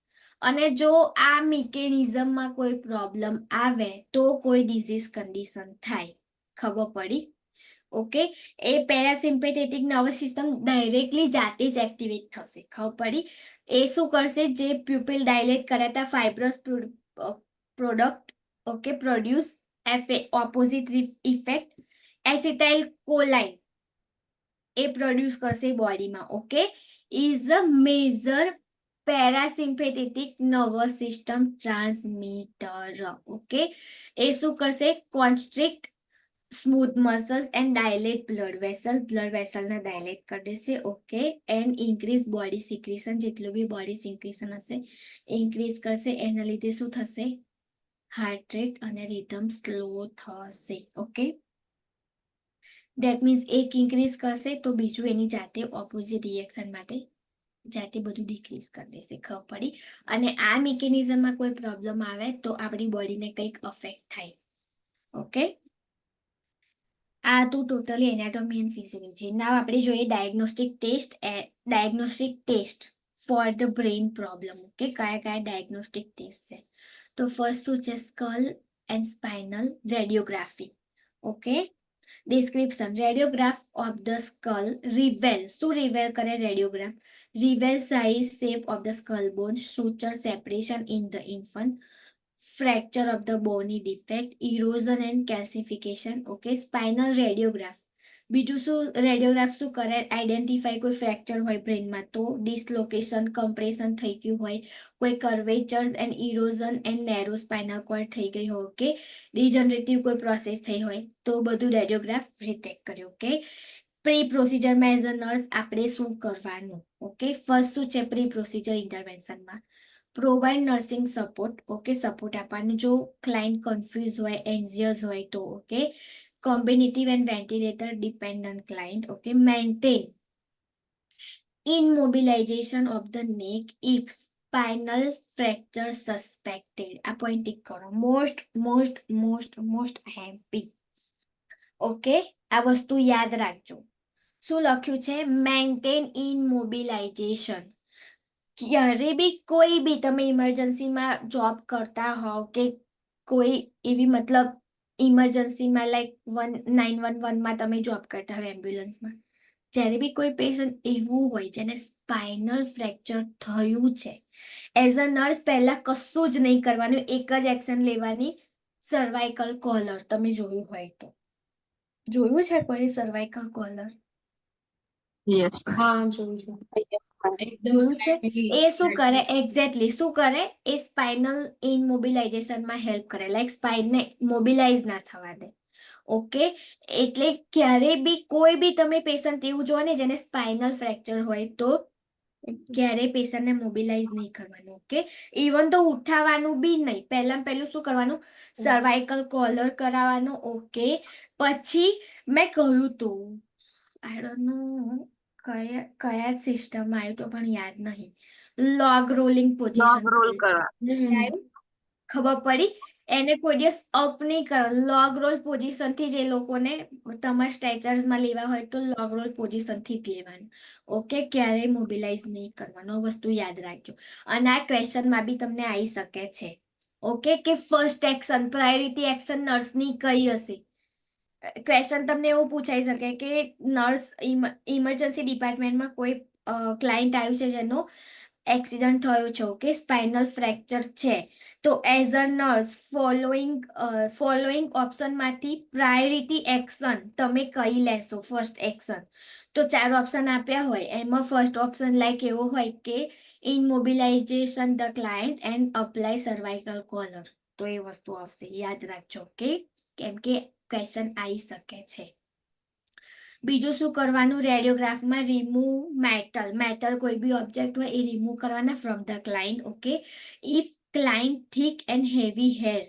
અને જો આ મિકેનિઝમમાં કોઈ પ્રોબ્લેમ આવે તો કોઈ ડિઝીઝ કન્ડિશન થાય. ખબર પડી? ઓકે, એ પેરાસિમ્પેથેટિક નર્વસ સિસ્ટમ ડાયરેક્ટલી જાતે જ એક્ટિવેટ થશે. ખબર પડી? એ શું કરશે? જે પ્યુપિલ ડાયલેટ કરાતા fibrous product okay produce opposite effect acetylcholine એ પ્રોડ્યુસ કરશે બોડીમાં. Okay, is a major parasympathetic nervous system transmitter. Okay, એ શું કરશે? Constrict smooth muscles and dilate blood વેસલને ડાયલેટ કરી દેશે. Okay, and increase body secretion. જેટલું બી બોડી સિક્રેશન હશે ઇન્ક્રીઝ કરશે. એના લીધે શું થશે? હાર્ટ રેટ અને રિધમ સ્લો થશે. ઓકે, દેટ મીન્સ એક ઇન્ક્રીઝ કરશે તો બીજું એની જાતે ઓપોઝિટ રિએક્શન માટે જાતે બધું ડિક્રીઝ કરી દેશે. ખબર પડી? અને આ મિકેનિઝમમાં કોઈ પ્રોબ્લેમ આવે તો આપણી બોડીને કંઈક અફેક્ટ થાય. ઓકે, આ તો totally anatomy and physiology. Now આપણે જોઈએ diagnostic test for the brain problem. Okay, કયા ડાયગ્નોસ્ટિક ટેસ્ટ છે? તો ફર્સ્ટ શું છે? Skull and spinal radiography. Okay, description. Radiograph of the skull reveal. શું રિવેલ કરે radiograph? Reveal size shape of the skull bone, suture separation in the infant, fracture of the bony defect, erosion and calcification. Okay, spinal radiograph. બીજું શું રેડિયોગ્રાફ શું કરે? આઈડેન્ટિફાઈ કોઈ ફ્રેક્ચર હોય બ્રેઇનમાં તો, ડિસલોકેશન કમ્પ્રેશન થઈ ગયું હોય, કોઈ curvature and erosion and narrow spinal cord થઈ ગઈ હોય. ઓકે, ડિજનરેટિવ કોઈ પ્રોસેસ થઈ હોય તો બધું રેડિયોગ્રાફ ડિટેક્ટ કર્યું. ઓકે, પ્રી પ્રોસિજર મેઝનર્સ આપણે શું કરવાનું? ઓકે, ફર્સ્ટ શું છે પ્રી પ્રોસિજર ઇન્ટરવેન્શનમાં? Provide nursing support. Okay, support આપવાનું જો ક્લાયન્ટ કન્ફ્યુઝ હોય, એન્ઝિયસ હોય તો. Okay, combative and ventilator dependent client. Okay, maintain immobilization of the neck if spinal fracture suspected. આ પોઈન્ટ ટિક કરો. Most happy. ઓકે, આ વસ્તુ યાદ રાખજો. શું લખ્યું છે? Maintain immobilization. ક્યારે બી કોઈ બી તમે ઇમરજન્સીમાં જોબ કરતા હોવ કે કોઈ એવી મતલબ ઇમરજન્સીમાં લાઈક 911માં તમે જોબ કરતા હોય એમ્બ્યુલન્સમાં, જ્યારે બી કોઈ પેશન્ટ એવું હોય જેને સ્પાઇનલ ફ્રેક્ચર થયું છે, એઝ અ નર્સ પહેલા કશું જ નહીં કરવાનું, એક જ એક્શન લેવાની, સર્વાઇકલ કોલર. તમે જોયું હોય તો જોયું છે કોઈ સર્વાઇકલ કોલર? યસ. હા, જોયું છે. એકદમ જોયું છે? slightly- એ શું કરે slightly. એક્ઝેક્ટલી શું કરે? એ સ્પાઇનલ ઇનમોબિલાઇઝેશનમાં હેલ્પ કરે, લાઈક સ્પાઇનને મોબિલાઇઝ ના થવા દે. ઓકે, એટલે ક્યારે બી કોઈ બી તમે પેશન્ટ એવું જો ને જેને સ્પાઇનલ ફ્રેક્ચર હોય તો ક્યારેય પેશન્ટને મોબિલાઇઝ નહીં કરવાનું. ઓકે, ઇવન તો ઉઠાવવાનું બી નહીં. પહેલું શું કરવાનું? સર્વાઇકલ કોલર કરાવવાનું. ઓકે, પછી મેં કહ્યું તું આઈ ડોન્ટ નો કયા સિસ્ટમમાં આવ્યું તો પણ યાદ નહીં. Log rolling log position roll કરવા. ખબર પડી. એને કોઈ દિવસ અપ નહીં કરો. લોગ રોલ પોઝિશન થી જે લોકોને તમારા સ્ટ્રેચર્સમાં લેવા હોય તો લોગ રોલ પોઝિશન થી જ લેવાનું. ઓકે, ક્યારેય મોબિલાઇઝ નહીં કરવાનો, આ વસ્તુ યાદ રાખજો. અને આ ક્વેશ્ચનમાં બી તમને આવી શકે છે. ઓકે, કે ફર્સ્ટ એક્શન પ્રાયોરિટી એક્શન નર્સની કઈ હશે. ક્વેશ્ચન તમને એવું પૂછાઈ શકે કે નર્સ ઇમરજન્સી ડિપાર્ટમેન્ટમાં કોઈ ક્લાયન્ટ આવ્યું છે જેનો એક્સિડન્ટ થયો છે. ઓકે, સ્પાઇનલ ફ્રેક્ચર છે. તો એઝ અ નર્સ ફોલોઈંગ ઓપ્શનમાંથી પ્રાયોરિટી એક્શન તમે કઈ લેશો. ફર્સ્ટ એક્શન તો 4 ઓપ્શન આપ્યા હોય, એમાં ફર્સ્ટ ઓપ્શન લાઈક એવો હોય કે immobilization the client and apply cervical collar. તો એ વસ્તુ આવશે, યાદ રાખજો. ઓકે, કેમ કે ક્વેશ્ચન આવી શકે છે. બીજું શું કરવાનું, રેડિયોગ્રાફમાં રિમૂવ મેટલ કોઈ બી ઓબ્જેક્ટ હોય એ રિમૂવ કરવાના from the client. Okay, if client thick and heavy hair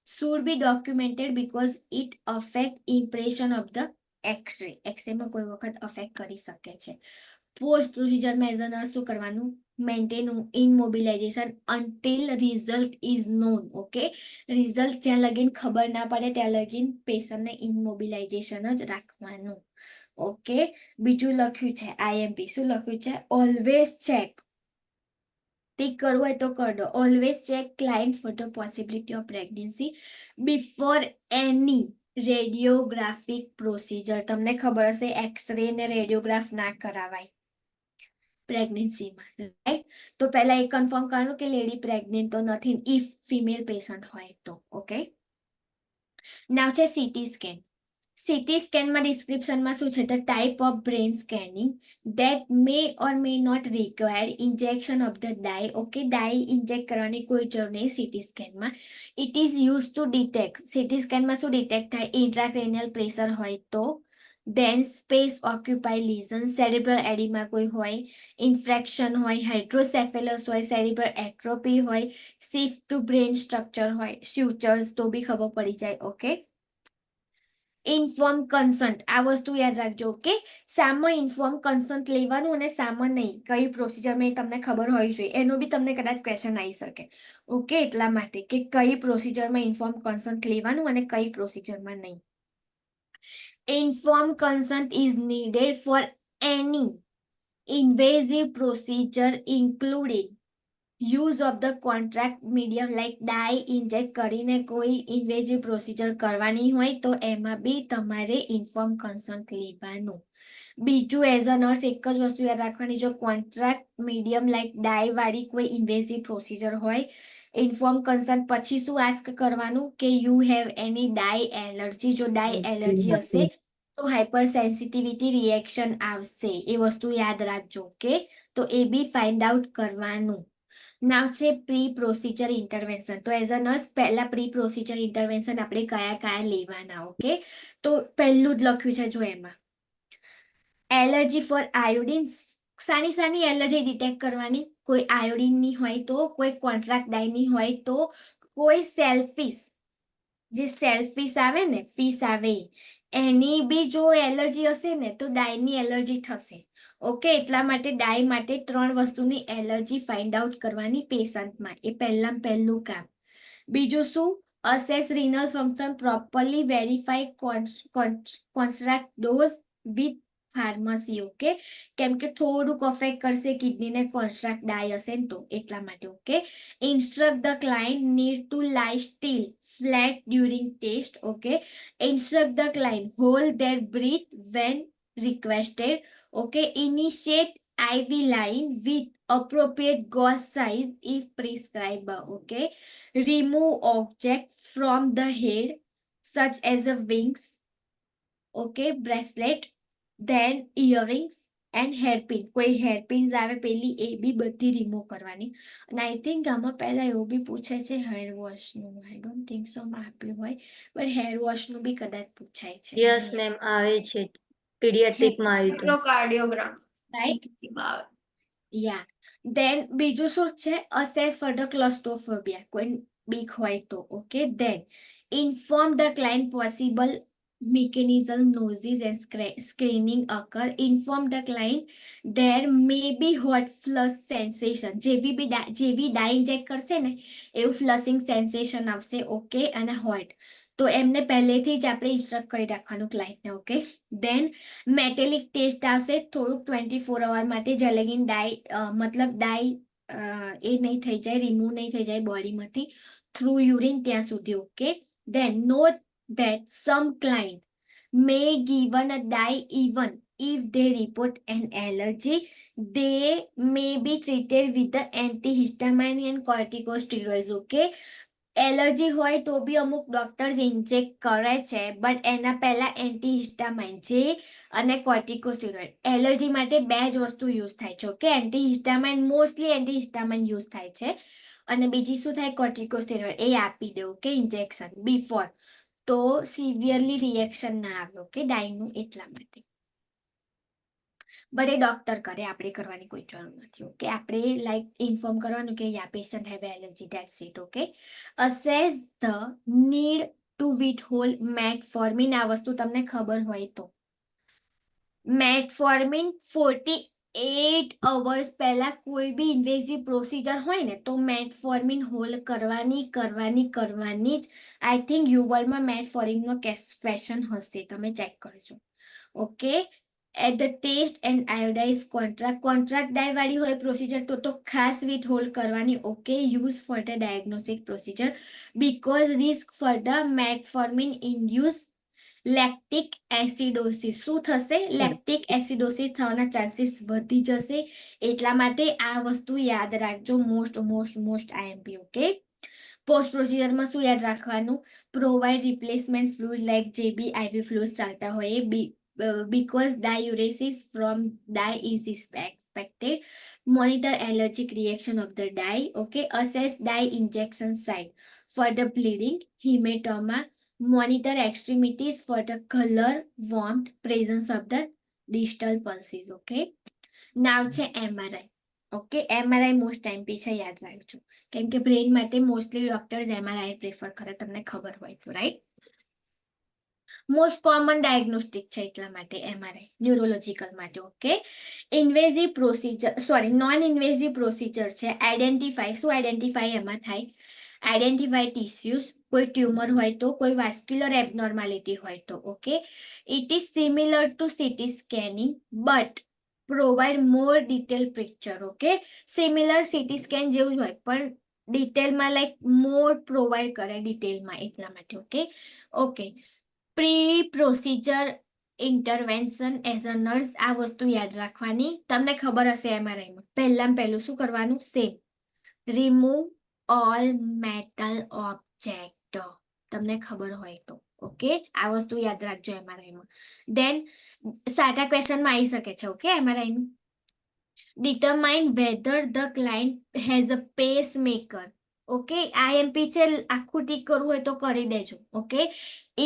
should be documented because it affect impression of the x-ray. એક્સરેમાં કોઈ વખત અફેક્ટ કરી શકે છે. પોસ્ટ પ્રોસિજર મેઝરના શું કરવાનું, maintain immobilization until result is known. Okay, result જ્યાં લગીન ખબર ના પડે ત્યાં લગીન પેશન્ટને ઇનમોબિલાઇઝેશન જ રાખવાનું. ઓકે, બીજું લખ્યું છે આઈએમપી. શું લખ્યું છે, ઓલવેઝ ચેક. ટીક કરવું હોય તો કર દો. Always check client for the possibility of pregnancy before any radiographic procedure. તમને ખબર હશે એક્સરે ને રેડિયોગ્રાફ ના કરાવાય પ્રેગ્નન્સીમાં, રાઈટ? તો પહેલા એ કન્ફર્મ કરવાનું કે લેડી પ્રેગ્નેન્ટ તો નથી, ઇફ ફિમેલ પેશન્ટ હોય તો. ઓકે, નાવ છે સીટી સ્કેન. સીટી સ્કેનમાં ડિસ્ક્રિપ્શનમાં શું છે, the type of brain scanning that may or may not require injection of the dye. Okay, dye inject કરવાની કોઈ જરૂર નહીં સીટી સ્કેનમાં. It is use to detect. CT સ્કેનમાં શું ડિટેક્ટ થાય, ઇન્ટ્રાક્રેનિયલ પ્રેશર હોય તો, then space occupy lesion, cerebral oedema કોઈ હોય, ઇન્ફ્રેક્શન હોય, હાઇડ્રોસેફેલસ હોય, સેરિબ્રલ એટ્રોપી હોય, શિફ્ટ ટુ બ્રેન સ્ટ્રક્ચર હોય, સ્યુચર્સ તો બી ખબર પડી જાય. ઓકે, ઇન્ફોર્મ કન્સન્ટ, આ વસ્તુ યાદ રાખજો. ઓકે, સામો ઇન્ફોર્મ કન્સન્ટ લેવાનું અને સામો નહીં, કઈ પ્રોસિજરમાં એ તમને ખબર હોવી જોઈએ. એનો બી તમને કદાચ ક્વેશ્ચન આવી શકે. ઓકે, એટલા માટે કે કઈ પ્રોસિજરમાં ઇન્ફોર્મ કન્સન્ટ લેવાનું અને કઈ પ્રોસિજરમાં નહીં. Inform consent is needed for any invasive procedure including use of the contract medium like dye inject કરીને કોઈ ઇન્વેઝિવ પ્રોસિજર કરવાની હોય તો એમાં બી તમારે ઇન્ફોર્મ કન્સન્ટ લેવાનું. બીજું એઝ અ નર્સ એક જ વસ્તુ યાદ રાખવાની, જો કોન્ટ્રાક્ટ મીડિયમ લાઈક ડાય વાળી કોઈ ઇન્વેઝિવ પ્રોસિજર હોય, ઇન્ફોર્મ કન્સન્ટ પછી શું આસ્ક કરવાનું કે you have any dye allergy. જો ડાય એલર્જી હશે તો હાઇપર સેન્સિટિવિટી રિએક્શન આવશે. એ વસ્તુ યાદ રાખજો. ઓકે, તો એ બી ફાઇન્ડ આઉટ કરવાનું. નાવ છે પ્રી પ્રોસિજર ઇન્ટરવેન્શન. તો એઝ અ નર્સ પહેલા પ્રી પ્રોસિજર ઇન્ટરવેન્શન આપણે કયા લેવાના. ઓકે, તો પહેલું જ લખ્યું છે જો એમાં એલર્જી ફોર આયોડિન. સાની એલર્જી ડિટેક્ટ કરવાની, કોઈ આયોડિનની હોય તો, કોઈ કોન્ટ્રાક્ટ ડાયની હોય તો, કોઈ સેલ્ફિશ, જે સેલ્ફિશ આવે ને, ફિશ આવે એની બી જો એલર્જી હશે ને તો ડાયની એલર્જી થશે. ઓકે, એટલા માટે ડાય માટે 3 વસ્તુની એલર્જી ફાઇન્ડ આઉટ કરવાની પેશન્ટમાં. એ પહેલું કામ. બીજું શું, assess renal function, properly verify contract dose with pharmacy. Okay, કેમ કે થોડુંક અફેક્ટ કરશે કિડનીને કોન્ટ્રાક્ટ ડાય હશે ને તો એટલા માટે. Okay, instruct the client need to lie still flat during test. Okay, instruct the client hold their breath when requested. Okay, initiate IV line with appropriate gauze size if prescribed. Okay, remove object from the head such as a wings, okay, bracelet, then earrings and hairpin. કોઈ hairpins આવે પેલી એ બી બધી રિમૂવ કરવાની. અને આઈ થિંક આમાં પહેલા એવું બી પૂછે છે હેર વોશનું. આઈ ડોન્ટ થિંક સો માં આપ્યું હોય, પણ હેર વોશનું બી કદાચ પૂછાય છે. યસ મેમ, આવે છે. પીડિયાટ્રિકમાં આવ્યું હતું. કાર્ડિયોગ્રામ રાઈટ, યા. ધેન બીજું શું છે, અસેસ ફોર ધ ક્લોસ્ટ્રોફોબિયા, કોઈ બીક હોય તો. Okay, then inform the client possible mechanical noises and screening occur. Inform the client there may be hot flush sensation. જેવી ડાઈ ઇન્જેક્ટ કરશે ને એવું ફ્લશિંગ સેન્સેશન આવશે. ઓકે, અને હોટ. તો એમને પહેલેથી જ આપણે ઇન્સ્ટ્રક્ટ કરી રાખવાનું ક્લાયન્ટને. ઓકે, દેન મેટેલિક ટેસ્ટ આવશે થોડુંક 24 અવર માટે, જ્યાં લગીન મતલબ ડાઈ એ નહીં થઈ જાય, રિમૂવ નહીં થઈ જાય બોડીમાંથી થ્રુ યુરિન ત્યાં સુધી. Okay, then note that some client may given a dye even if they report an allergy. They may be treated with the antihistamine and corticosteroids. Okay, allergy હોય તો બી અમુક ડોક્ટર્સ ઇન્જેક્ટ કરે છે, બટ એના પહેલા એન્ટીહિસ્ટામાઇન જે અને કોર્ટિકોસ્ટેરોઇડ. એલર્જી માટે બે જ વસ્તુ યુઝ થાય છે. ઓકે, એન્ટીહિસ્ટામાઇન મોસ્ટલી એન્ટીહિસ્ટામાઇન યુઝ થાય છે, અને બીજી શું થાય, કોર્ટિકોસ્ટેરોઇડ એ આપી દે. ઓકે, ઇન્જેક્શન બિફોર, તો સિવિયરલી રિએક્શન ના આવે. ઓકે, ડાઈનું એટલા માટે. બટ એ ડોક્ટર કરે, આપણે કરવાની કોઈ જરૂર નથી. ઓકે, આપણે લાઈક ઇન્ફોર્મ કરવાનું કે યા patient have allergy, that's it. Okay, assess the need to withhold metformin. આ વસ્તુ તમને ખબર હોય તો મેટફોર્મિન 48 અવર્સ પહેલા કોઈ બી ઇન્વેઝિવ પ્રોસિજર હોય ને તો મેટફોર્મિન હોલ્ડ કરવાની જ. આઈ થિંક યુવલમાં મેટફોર્મિનનો ક્વેશ્ચન હશે, તમે ચેક કરજો. Okay, at the test and iodize contrast dye વાળી હોય પ્રોસિજર તો ખાસ વિથ હોલ્ડ કરવાની. Okay, use for the diagnostic procedure because risk for the metformin induce lactic acidosis. શું થશે? લેક્ટિક એસિડોસિસ થવાના ચાન્સીસ વધી જશે. એટલા માટે આ વસ્તુ યાદ રાખજો. Most IMP. ઓકે, પોસ્ટ પ્રોસિજરમાં શું યાદ રાખવાનું? પ્રોવાઇડ રિપ્લેસમેન્ટ ફ્લુઇડ લાઈક જે બી આઈવી ફ્લુઇડ ચાલતા હોય એ because diuresis from dye is expected. Monitor allergic reaction of the dye. Okay, assess dye injection site for the bleeding, hematoma. Monitor extremities for the color, warmth, presence of the distal pulses. Okay, now છે MRI. Okay, MRI most time પી છે, યાદ રાખજો, કેમ કે બ્રેઇન માટે મોસ્ટલી ડોક્ટર્સ MRI પ્રેફર કરે, તમને ખબર હોય તો. રાઈટ, મોસ્ટ કોમન ડાયગ્નોસ્ટિક છે એટલા માટે MRI ન્યુરોલોજીકલ માટે. Okay, invasive procedure non invasive procedure છે. આઈડેન્ટિફાઈ, શું આઈડેન્ટિફાઈ એમાં થાય? આઈડેન્ટિફાઈ ટિશ્યુઝ, કોઈ ટ્યુમર હોય તો, કોઈ વાસ્ક્યુલર એબનોર્માલિટી હોય તો. Okay, it is similar to CT scanning but provide more detail picture. Okay, similar CT scan જેવું જ હોય પણ ડિટેલમાં લાઈક મોર પ્રોવાઈડ કરે ડિટેલમાં, એટલા માટે. Okay, pre procedure intervention as a nurse. આ વસ્તુ યાદ રાખવાની. તમને ખબર હશે એમઆરઆઈમાં પહેલું શું કરવાનું? Same, remove all metal object. તમને ખબર હોય તો. ઓકે, આ વસ્તુ યાદ રાખજો એમઆરઆઈમાં. દેન સાટા ક્વેશ્ચનમાં આવી શકે છે. ઓકે, એમઆરઆઈનું determine whether the client has a pacemaker. Okay, IMP છે, આખું ટીક કરવું હોય તો કરી દેજો. ઓકે,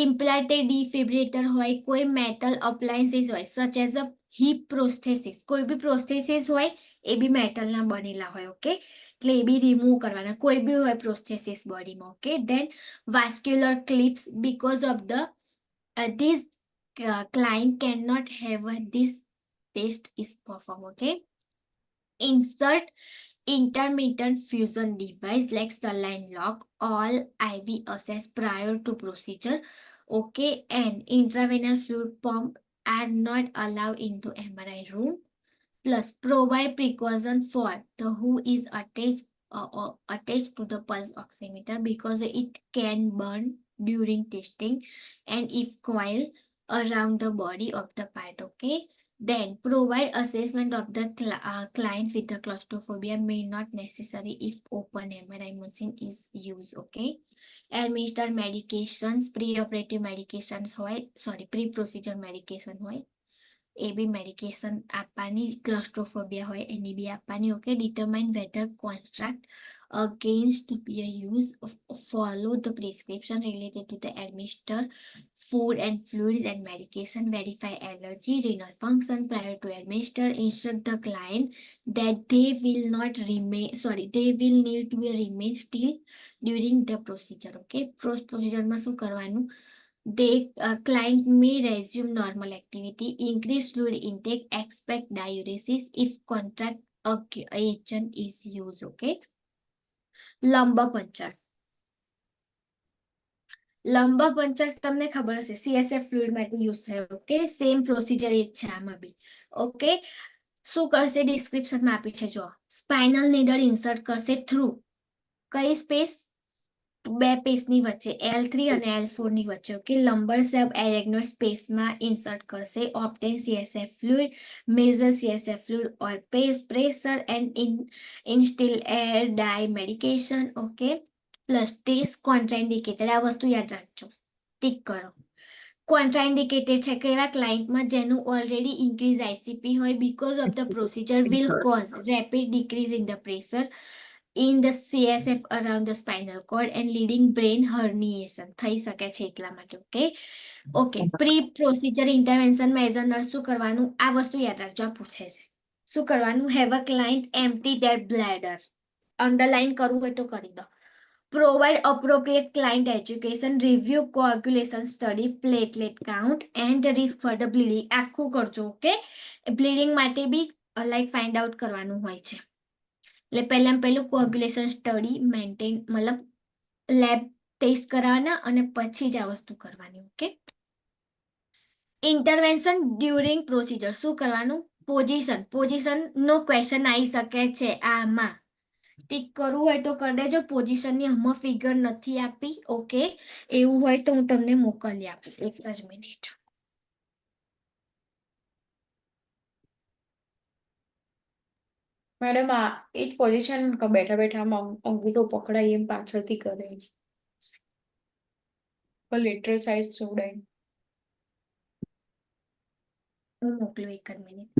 ઇમ્પ્લાન્ટેડ ડિફિબ્રેટર હોય, કોઈ મેટલ અપ્લાયન્સીસ હોય સચ એઝ અ હિપ પ્રોસ્થેસિસ, કોઈ બી પ્રોસ્થેસિસ હોય એ બી મેટલના બનેલા હોય. ઓકે, એટલે એ બી રિમૂવ કરવાના, કોઈ બી હોય પ્રોસ્થેસિસ બોડીમાં. Okay, then vascular clips because of the this client cannot have this test is performed. Okay, insert intermittent fusion device like saline lock. All IV assess prior to procedure. Okay, and intravenous fluid pump are not allowed into MRI room. Plus provide precaution for the who is attached to the pulse oximeter because it can burn during testing, and if coil around the body of the part. Okay, then provide assessment of the client with the claustrophobia may not necessary if open MRI machine is used. Okay, administer medications, pre-operative medications હોય, pre-procedure medication હોય એ બી મેડિકેશન આપવાની, ક્લોસ્ટ્રોફોબિયા હોય એની બી આપવાની. Okay, determine whether contract against to be used, follow the prescription related to the administer food and fluids and medication, verify allergy, renal function prior to administer, instruct the client that they will need to remain still during the procedure. Okay, procedure માં શું કરવાનું? client may resume normal activity, increase fluid intake, expect diuresis if contract agent is used. Okay. લંબ પંચર તમને ખબર હશે CSF ફ્લુઇડ માટે યુઝ થયો. ઓકે, સેમ પ્રોસિજર એ જ છે આમાં બી. ઓકે, શું કરશે ડિસ્ક્રિપ્શનમાં આપી છે જો, સ્પાઇનલ નીડલ ઇન્સર્ટ કરશે થ્રુ કઈ સ્પેસ, બે પેસની વચ્ચે L3 અને L4 ની વચ્ચે. ઓકે, લંબર સબ એરેગ્નોઇડ સ્પેસમાં ઇન્સર્ટ કરશે, obtain CSF fluid, measure CSF fluid or pressure and instil air dye medication. Okay, plus test contraindicated. આ વસ્તુ યાદ રાખજો, ટીક કરો. કોન્ટ્રાઇન્ડિકેટેડ છે કેવા ક્લાયન્ટમાં જેનું ઓલરેડી ઇન્ક્રીઝ ICP હોય, because of the procedure will cause rapid decrease in the pressure in the CSF around the spinal cord and leading brain herniation થઈ શકે છે એટલા માટે. Okay, pre procedure intervention measure શું કરવાનું, આ વસ્તુ યાદ રાખજો, આ પૂછે છે. શું કરવાનું, have a client empty their bladder. Underline કરવું હોય તો કરી દો. Provide appropriate client education, review coagulation study, platelet count and risk for the bleeding. આખું કરજો. ઓકે, બ્લીડિંગ માટે બી ફાઇન્ડ આઉટ કરવાનું હોય છે. એટલે પહેલું કોગ્યુલેશન સ્ટડી મેન્ટેન, મતલબ લેબ ટેસ્ટ કરાવવાના અને પછી જ આ વસ્તુ કરવાની. ઓકે, ઇન્ટરવેન્શન ડ્યુરિંગ પ્રોસિજર શું કરવાનું, પોઝિશન નો ક્વેશ્ચન આવી શકે છે આમાં. ટીક કરવું હોય તો કરી દેજો. પોઝિશનની હમણાં ફિગર નથી આપી. ઓકે, એવું હોય તો હું તમને મોકલી આપું, એક જ મિનિટ. મેડમ આ એ જ પોઝિશન બેઠા બેઠા આમ અંગૂઠો પકડાય એમ પાછળથી કરે, લેટરલ સાઈડ જોડાય. હું મોકલું, એક જ મિનિટ.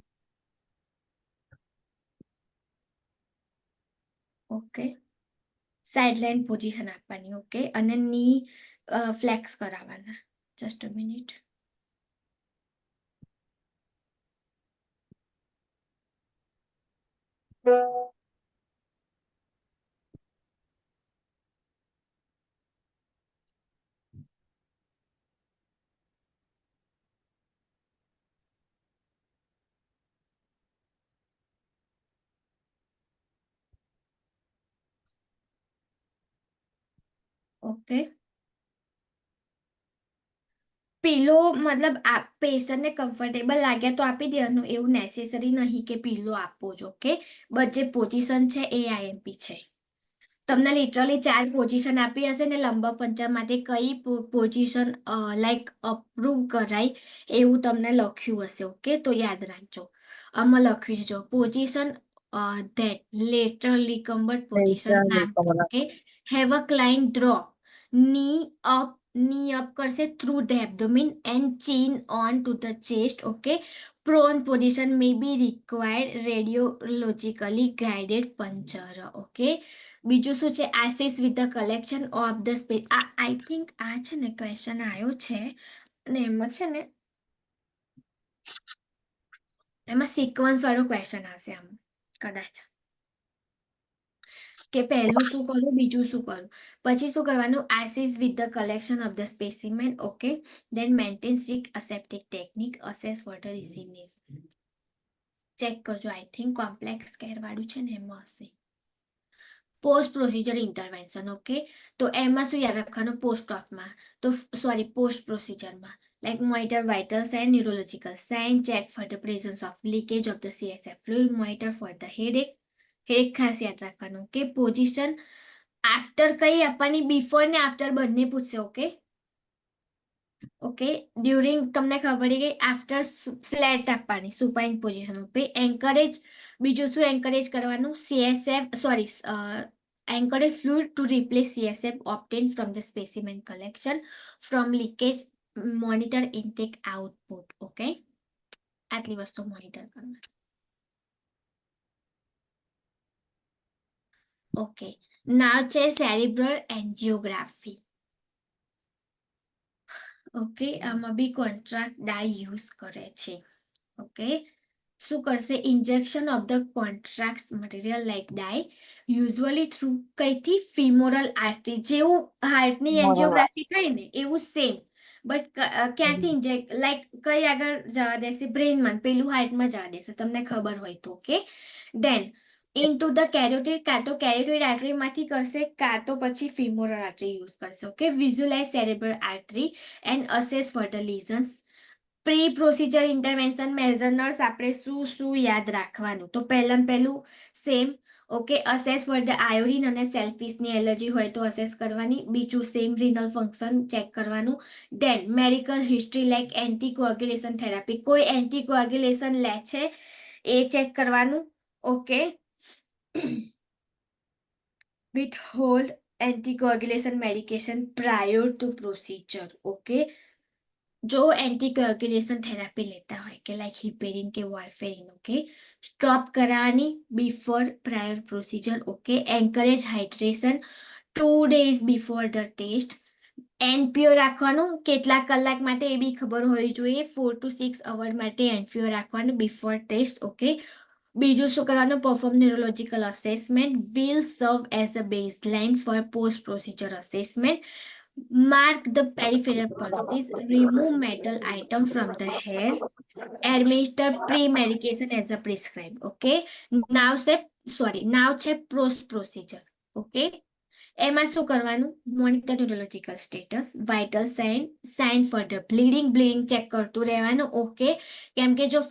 ઓકે, સાઇડલાઇન પોઝિશન આપવાની. ઓકે, અને ની ફ્લેક્સ કરાવવાના. Just a minute. ઓકે, પીલો મતલબ આ પેશન્ટને કમ્ફર્ટેબલ લાગ્યા તો આપી દેવાનું, એવું નેસેસરી નહીં કે પીલો આપવો જ. ઓકે, બટ જે પોઝિશન છે એ IMP છે. તમને લિટરલી 4 પોઝિશન આપી હશે ને લંબા પંચર માટે કઈ પોઝિશન અપ્રૂવ કરાય એવું તમને લખ્યું હશે. ઓકે, તો યાદ રાખજો, આમાં લખ્યું છે જો, position that lateral recumbent position નામ. Okay, have a client draw knee up કરશે through the abdomen and chin on to the chest. Okay, prone position may be required radiologically guided puncture. Okay, બીજું શું છે, assist with the collection of the space. I think આ છે ને ક્વેશ્ચન આવ્યો છે અને એમાં છે ને એમાં સિક્વન્સ વાળો ક્વેશ્ચન આવશે આમ કદાચ, કે પહેલું શું કરું બીજું શું કરું, પછી શું કરવાનું, assist with the collection of the specimen. Okay, then maintain strict aseptic technique, assess for the receptiveness. Check કરજો, આઈ થિંક કોમ્પ્લેક્સ કેર વાળું છે ને એમાં હશે. Post procedure intervention. ઓકે, તો એમાં શું યાદ રાખવાનું, પોસ્ટ પ્રોસિજરમાં monitor vital sign, neurological sign, check for the presence of leakage of the CSF fluid, monitor for the headache ખાસ યાદ રાખવાનું. કે પોઝિશન આફ્ટર કઈ આપવાની, બિફોર ને આફ્ટર બંને પૂછશે. ઓકે, ડ્યુરિંગ તમને ખબર પડી ગઈ, આફ્ટર ફ્લેટ આપવાની સુપાઇન પોઝિશન. ઓકે, એન્કરેજ, બીજું શું એન્કરેજ કરવાનું, encourage fluid to replace CSF obtained from the specimen collection, from leakage, monitor intake output. Okay, આટલી વસ્તુ મોનિટર કરવાની. ઓકે, નાવ છે સેરિબ્રલ એન્જિયોગ્રાફી. ઓકે, આમાં બી કોન્ટ્રાક્ટ ડાય યુઝ કરે છે. ઓકે, શું કરશે, injection of the contrast material like dye usually through કઈથી, ફિમોરલ આર્ટરી. જેવું હાર્ટની એન્જિયોગ્રાફી થાય ને એવું સેમ, બટ ક્યાંથી ઇન્જેક્ટ લાઈક કઈ આગળ જવા દેશે? બ્રેનમાં, પેલું હાર્ટમાં જવા દેશે, તમને ખબર હોય તો. Okay, then into the carotid, કાં તો કેરોટિડ આર્ટરીમાંથી કરશે, કાં તો પછી ફિમોરલ આર્ટરી યુઝ કરશે. Okay, visualize cerebral artery and assess for the lesions. Pre procedure intervention measures આપણે શું યાદ રાખવાનું? તો પહેલું same. Okay, assess for the iodine અને સેલ્ફિશની એલર્જી હોય તો અસેસ કરવાની. બીજું સેમ રિનલ ફંક્શન ચેક કરવાનું. Then medical history like anticoagulation therapy, કોઈ એન્ટીકોગ્યુલેશન લે છે એ ચેક કરવાનું. Okay, withhold anticoagulation medication prior to procedure. Okay, જો એન્ટીકોગ્યુલેશન થેરાપી લેતા હોય કે લાઈક હિપેરિન કે વોર્ફેરિન, ઓકે, સ્ટોપ કરાવવાની before prior procedure. Okay, encourage hydration 2 days before the test. NPO રાખવાનું કેટલા કલાક માટે એ બી ખબર હોવી જોઈએ. 4 to 6 hours માટે એનપીઓ રાખવાનું બિફોર ટેસ્ટ. ઓકે, બીજું શું કરવાનું? Perform neurological assessment will serve as a baseline four post procedure assessment. Mark the peripheral pulses, remove metal item from the hair, administer pre-medication as a prescribed. Okay, now છે post procedure. Okay, એમાં શું કરવાનું? Monitor neurological status, vital sign for the bleeding check કરતું રહેવાનું. ઓકે, કેમ કે જો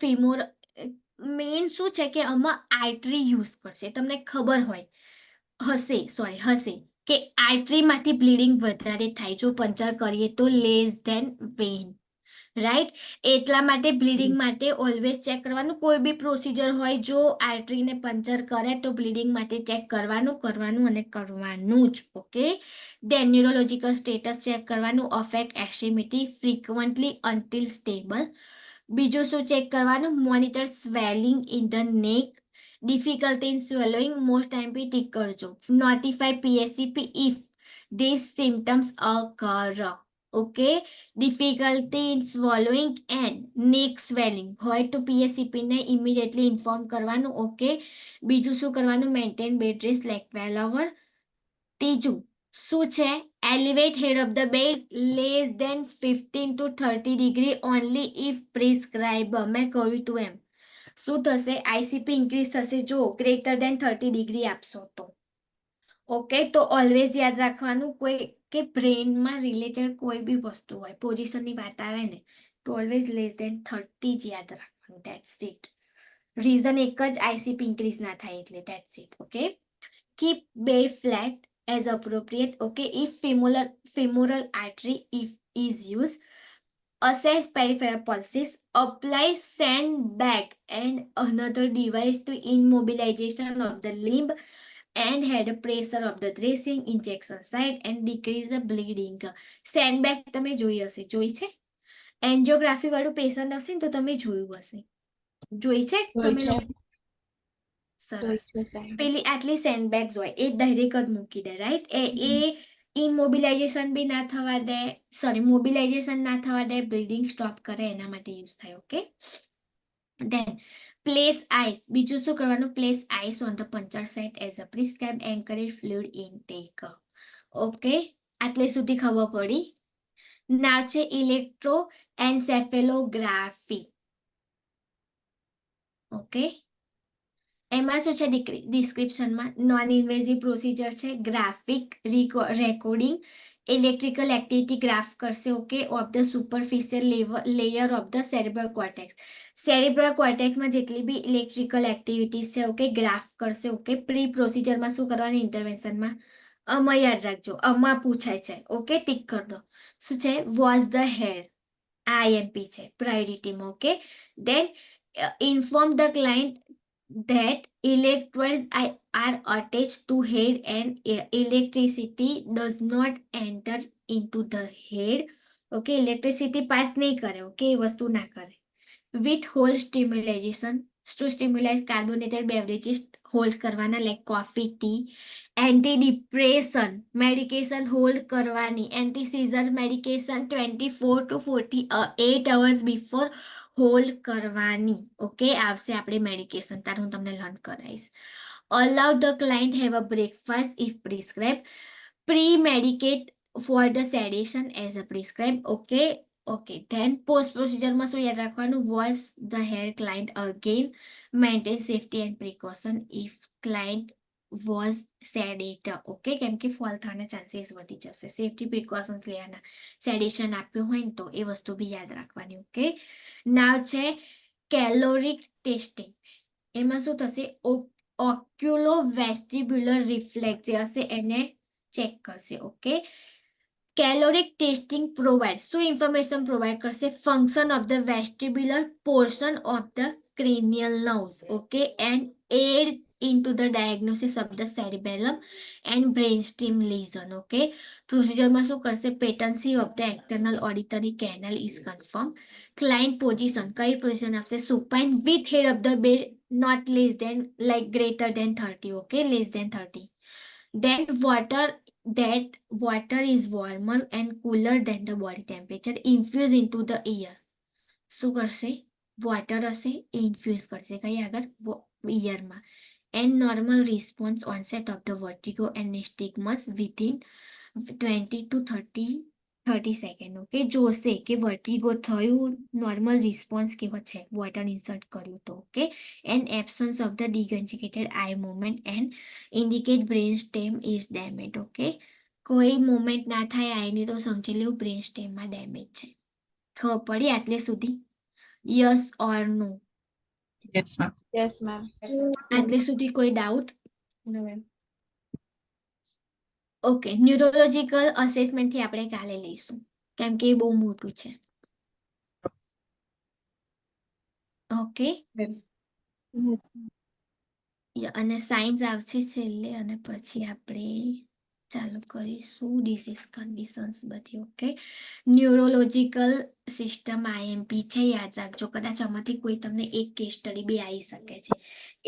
મેઇન શું છે કે આમાં આર્ટરી યુઝ કરશે, તમને ખબર હશે કે આર્ટરીમાંથી બ્લીડિંગ વધારે થાય જો પંચર કરીએ તો લેસ ધેન વેઇન, રાઈટ? એટલા માટે બ્લીડિંગ માટે ઓલવેઝ ચેક કરવાનું. કોઈ બી પ્રોસિજર હોય જો આર્ટરીને પંચર કરે તો બ્લીડિંગ માટે ચેક કરવાનું જ. Okay, then neurological status check કરવાનું. Affect extremity frequently until stable. બીજું શું ચેક કરવાનું? Monitor swelling in the neck, difficulty in swallowing, most time पे टिक करजो. Notify PSCP if these symptoms occur. Okay, difficulty in swallowing and neck swelling હોય તો PSCP ને immediately inform કરવાનું. ઓકે, બીજું શું કરવાનું? Maintain bed rest like 12 hours. ત્રીજું શું છે? Elevate head of the bed less than 15 to 30 degree only if prescribed. મેં કહ્યું તું એમ શું થશે? આઈસીપી ઇન્ક્રીઝ થશે જો ગ્રેટર દેન 30 ડિગ્રી આપશો તો. ઓકે, તો ઓલવેઝ યાદ રાખવાનું કોઈ કે બ્રેનમાં રિલેટેડ કોઈ બી વસ્તુ હોય, પોઝિશનની વાત આવે ને તો ઓલવેઝ લેસ દેન 30 જ યાદ રાખવાનું. That's it. રીઝન એક જ, આઈસીપી ઇન્ક્રીઝ ના થાય એટલે. That's it. Okay, keep bed flat as appropriate. Okay, if femoral artery is used, assess peripheral pulses, apply sandbag and another device to immobilization of the limb and head pressure of the dressing injection site and decrease the bleeding. Sandbag તમે જોઈ છે? એન્જિયોગ્રાફી વાળું પેશન્ટ હશે ને તો તમે જોયું હશે. જોઈ છે તમે લોકો? સરસ. પેલી આટલી સેન્ડબેગ્સ હોય એ ડાયરેક્ટ જ મૂકી દે, રાઈટ? એ ઇમોબિલાઇઝેશન બી ના થવા દે, મોબિલાઇઝેશન ના થવા દે, બ્લીડિંગ સ્ટોપ કરે એના માટે યુઝ થાય. Okay, then place ice. બીજું શું કરવાનું? Place ice on the puncture site as a prescribed, encourage fluid intake. Okay, આટલે સુધી ખબર પડી? ના છે ઇલેક્ટ્રો એન્સેફેલોગ્રાફી. ઓકે, એમાં શું છે? ડિસ્ક્રિપ્શનમાં નોન ઇન્વેઝિવ પ્રોસિજર છે. Graphic recording electrical activity graph કરશે. Okay, of the superficial layer of the cerebral cortex. Cerebral કોર્ટેક્સમાં જેટલી બી ઇલેક્ટ્રિકલ એક્ટિવિટીઝ છે, ઓકે, ગ્રાફ કરશે. ઓકે, પ્રી પ્રોસિજરમાં શું કરવાનું? ઇન્ટરવેન્શનમાં આમાં યાદ રાખજો, આમાં પૂછાય છે. ઓકે, ટિક કરી દો. શું છે? વોશ ધ હેર, આઈએમપી છે પ્રાયોરિટીમાં. Okay, then inform the client that electrodes are attached to head and electricity does not enter into the head. Okay, electricity pass નહીં કરે. Okay, એ વસ્તુ ના કરે. Withhold stimulation to stimulate carbonated beverages hold કરવાના like coffee, tea. Anti depression medication hold કરવાની. Anti seizure medication 24 to 48 hours before hold કરવાની. ઓકે, આવશે આપણે મેડિકેશન, તાર હું તમને લર્ન કરાવીશ. Allow the client have a breakfast if prescribe. Pre medicate for the sedation as a prescribed. Okay. Then post પ્રોસિજરમાં શું યાદ રાખવાનું? Was the hair client again maintain safety and precaution if client was sedated? Okay, કેમ કે ફોલ થવાના ચાન્સીસ વધી જશે. સેફટી પ્રિકોશન્સ લેવાના. સેડેશન આપ્યું હોય ને તો એ વસ્તુ બી યાદ રાખવાની. ઓકે, નાવ છે કેલોરિક ટેસ્ટિંગ. એમાં શું થશે? ઓક્યુલો વેસ્ટિબ્યુલર રિફ્લેક્સ જે હશે એને ચેક કરશે. ઓકે, કેલોરિક ટેસ્ટિંગ પ્રોવાઇડ શું ઇન્ફોર્મેશન પ્રોવાઇડ કરશે? Function of the vestibular portion of the cranial nerves. Okay, and aid into the diagnosis of the cerebellum and brainstem lesion. Okay, પ્રોસિજરમાં શું કરશે? patency of the external auditory canal is confirmed. Client position કઈ પોઝિશન આપશે? supine with head of the bed not less than like greater than 30. Okay, less than 30. Then water is warmer and cooler than the body temperature infuse into the ear. શું કરશે? વોટર હશે એ ઇન્ફ્યુઝ કરશે કઈ આગળ? ઇયરમાં. And normal response onset of the vertigo and nystagmus within 20 to 30 second. Okay, જોશે કે વર્ટિગો થયું, નોર્મલ રિસ્પોન્સ કેવો છે વોટર ઇન્સર્ટ કર્યું તો. Okay, and absence of the deconjugated eye movement and indicate brain stem is damage. Okay, કોઈ મુવમેન્ટ ના થાય આઈની તો સમજી લેવું બ્રેન સ્ટેમમાં ડેમેજ છે. ખબર પડી આટલે સુધી? Yes or no? Yes, ma'am. Yes, ma'am. આટલે સુધી કોઈ ડાઉટ? ઓકે, ન્યુરોલોજીકલ અસેસમેન્ટથી આપણે કાલે લઈશું કેમ કે એ બહુ મોટું છે. Okay, Yes, ma'am. અને સાયન્સ આવશે છેલ્લે અને પછી આપણે ચાલુ કરીશું ડિસીઝ કન્ડિશન્સ બધી. ઓકે, ન્યુરોલોજીકલ સિસ્ટમ આઈએમપી છે, યાદ રાખજો. કદાચ આમાંથી કોઈ તમને એક કેસ સ્ટડી બી આવી શકે છે.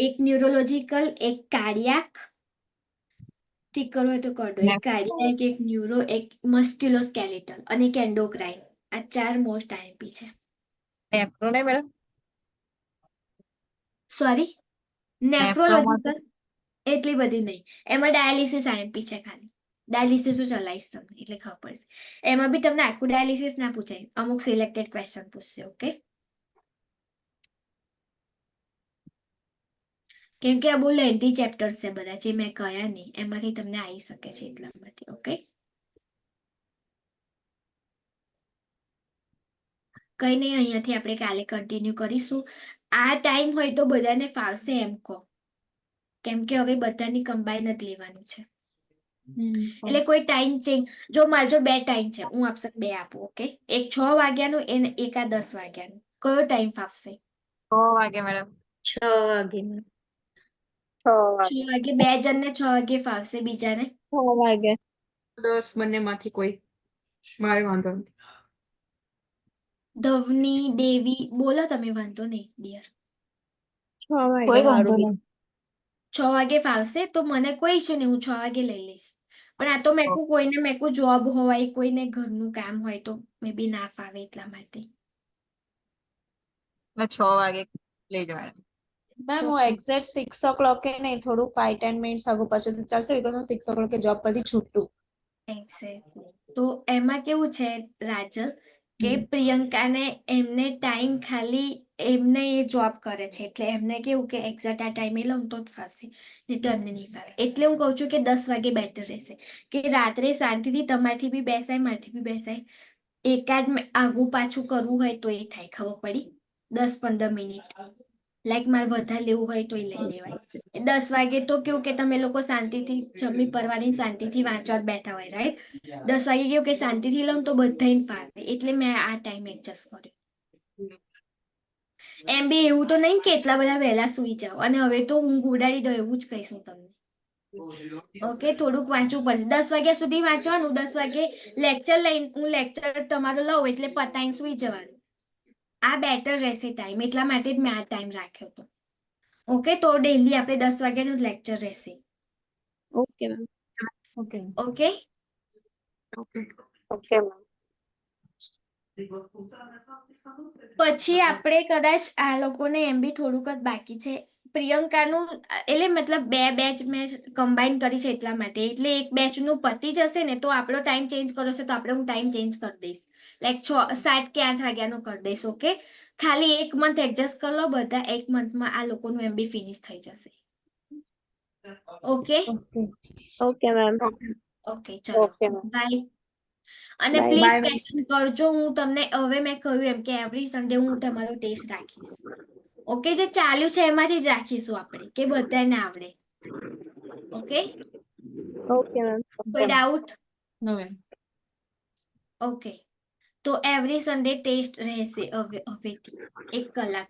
એક ન્યુરોલોજીકલ, એક કાર્ડિયાક. ઠીક કરો હોય તો કરી દો. એક કાર્ડિયાક, એક ન્યુરો, એક મસ્ક્યુલોસ્કેલેટલ અને એક એન્ડોક્રાઇન. આ 4 મોસ્ટ આઈએમપી છે. Nephro ને madam? સોરી, નેફ્રોલોજીકલ એટલી બધી નહીં. એમાં ડાયાલિસિસ આઈએમપી છે ખાલી. ડાયાલિસિસ હું ચલાવીશ તમને એટલે ખબર પડશે. એમાં બી તમને આખું ડાયાલિસિસ ના પૂછાય, અમુક સિલેક્ટેડ ક્વેશ્ચન પૂછશે. ઓકે, કેમ કે આ બહુ લેન્થી ચેપ્ટર્સ છે બધા જે મેં કહ્યા નહીં, એમાંથી તમને આવી શકે છે એટલા માટે. ઓકે, કઈ નહીં, અહીંયાથી આપણે કાલે કન્ટિન્યુ કરીશું. આ ટાઈમ હોય તો બધાને ફાવશે એમ કહો, કેમ કે હવે બધાની કમ્બાઈન જ લેવાનું છે. એટલે કોઈ ટાઈમ ચેન્જ, જો મારો જો 2 ટાઈમ છે, હું આપશે 2 આપું. ઓકે, એક 6 વાગ્યાનું અને એક આ 10 વાગ્યાનું. કયો ટાઈમ ફાવશે? 6 વાગે madam. 6 વાગે મેમ. 6 વાગે 2 જણને 6 વાગે ફાવશે, બીજાને 6 વાગે. 10 બંનેમાંથી કોઈ, મારે વાંધો નથી. ધવની, દેવી બોલો તમે, વાંધો નહીં ડિયર. 6 વાગે કોઈ વાંધો મારું બી. નહીં. 6 વાગે ફાવશે તો મને કોઈ ઇશ્યુ નહીં, હું 6 વાગે લઈ લઈશ. પણ આ તો મેકું કોઈને મેકું જોબ હોય, કોઈને ઘરનું કામ હોય તો મે બી ના ફાવે એટલા માટે. મેં 6 વાગે લેજો madam. મેમ હું એક્ઝેક્ટ 6 o'clock એ નહીં, થોડું 5-10 મિનિટ્સ આગળ પાછળ તો ચાલશે, બીકોઝ હું 6 o'clock જોબ પરથી છૂટું. એક્ઝેક્ટલી. તો એમાં કેવું છે રાજલ કે પ્રિયંકાને એમને ટાઈમ ખાલી એમને એ જોબ કરે છે એટલે એમને કેવું કે એક્ઝેક્ટ આ ટાઈમે લઉં તો જ ફાવશે, નહીં તો એમને નહીં ફાવે. એટલે હું કહું છું કે 10 વાગે બેટર રહેશે, કે રાત્રે શાંતિથી તમારથી બી બેસાય, મારથી બી બેસાય. એકાદ આગું પાછું કરવું હોય તો એ થાય, ખબર પડી? 10-15 મિનિટ લાઈક મારે વધારે લેવું હોય તો એ લઈ લેવાય. 10 વાગે તો કેવું કે તમે લોકો શાંતિથી જમી પરવારીને શાંતિથી વાંચવા જ બેઠા હોય, રાઈટ? 10 વાગે કેવું કે શાંતિથી લઉં તો બધાને ફાવે, એટલે મેં આ ટાઈમ એડજસ્ટ કર્યો. એમ બી એવું તો નહીં કે એટલા બધા વહેલા સૂઈ જાઓ અને હવે તો ઊંઘ ઉડાડી દો, એવું જ કહીશ હું તમને. ઓકે, થોડુંક વાંચવું પડશે. 10 વાગ્યા સુધી વાંચવાનું. 10 વાગે લેક્ચર લઈને હું લેક્ચર તમારો લઉં એટલે પતાઈને સૂઈ જવાનું. આ બેટર રહેશે ટાઈમ, એટલા માટે જ મેં આ ટાઈમ રાખ્યો હતો. ઓકે, તો ડેલી આપણે 10 વાગ્યાનું જ લેક્ચર રહેશે. Okay ma'am. Okay okay, okay ma'am. પછી આપણે કદાચ આ લોકોને એમ બી થોડુંક જ બાકી છે પ્રિયંકાનું એટલે મતલબ બે બેચ મેં કમ્બાઈન કરી છે એટલા માટે. એટલે એક બેચનું પતી જશે ને તો આપણો ટાઈમ ચેન્જ કર્યો છે તો હું ટાઈમ ચેન્જ કરી દઈશ. લાઈક 7 કે 8 વાગ્યાનું કરી દઈશ. ઓકે, ખાલી એક મંથ એડજસ્ટ કરી લો બધા. એક મંથમાં આ લોકોનું MB ફિનિશ થઈ જશે. Okay okay ma'am. ઓકે ચલો બાય. અને Bye. Please Bye, ma'am. Question કરજો. હું તમને હવે મેં કહ્યું એમ કે એવરી સન્ડે હું તમારો ટેસ્ટ રાખીશ. ઓકે, જે ચાલ્યું છે એમાંથી જ રાખીશું આપણે કે બધાને આવડે. Okay, okay ma'am. કોઈ ડાઉટ? નો મેમ. ઓકે, તો એવરી સન્ડે ટેસ્ટ રહેશે હવેથી 1 કલાક.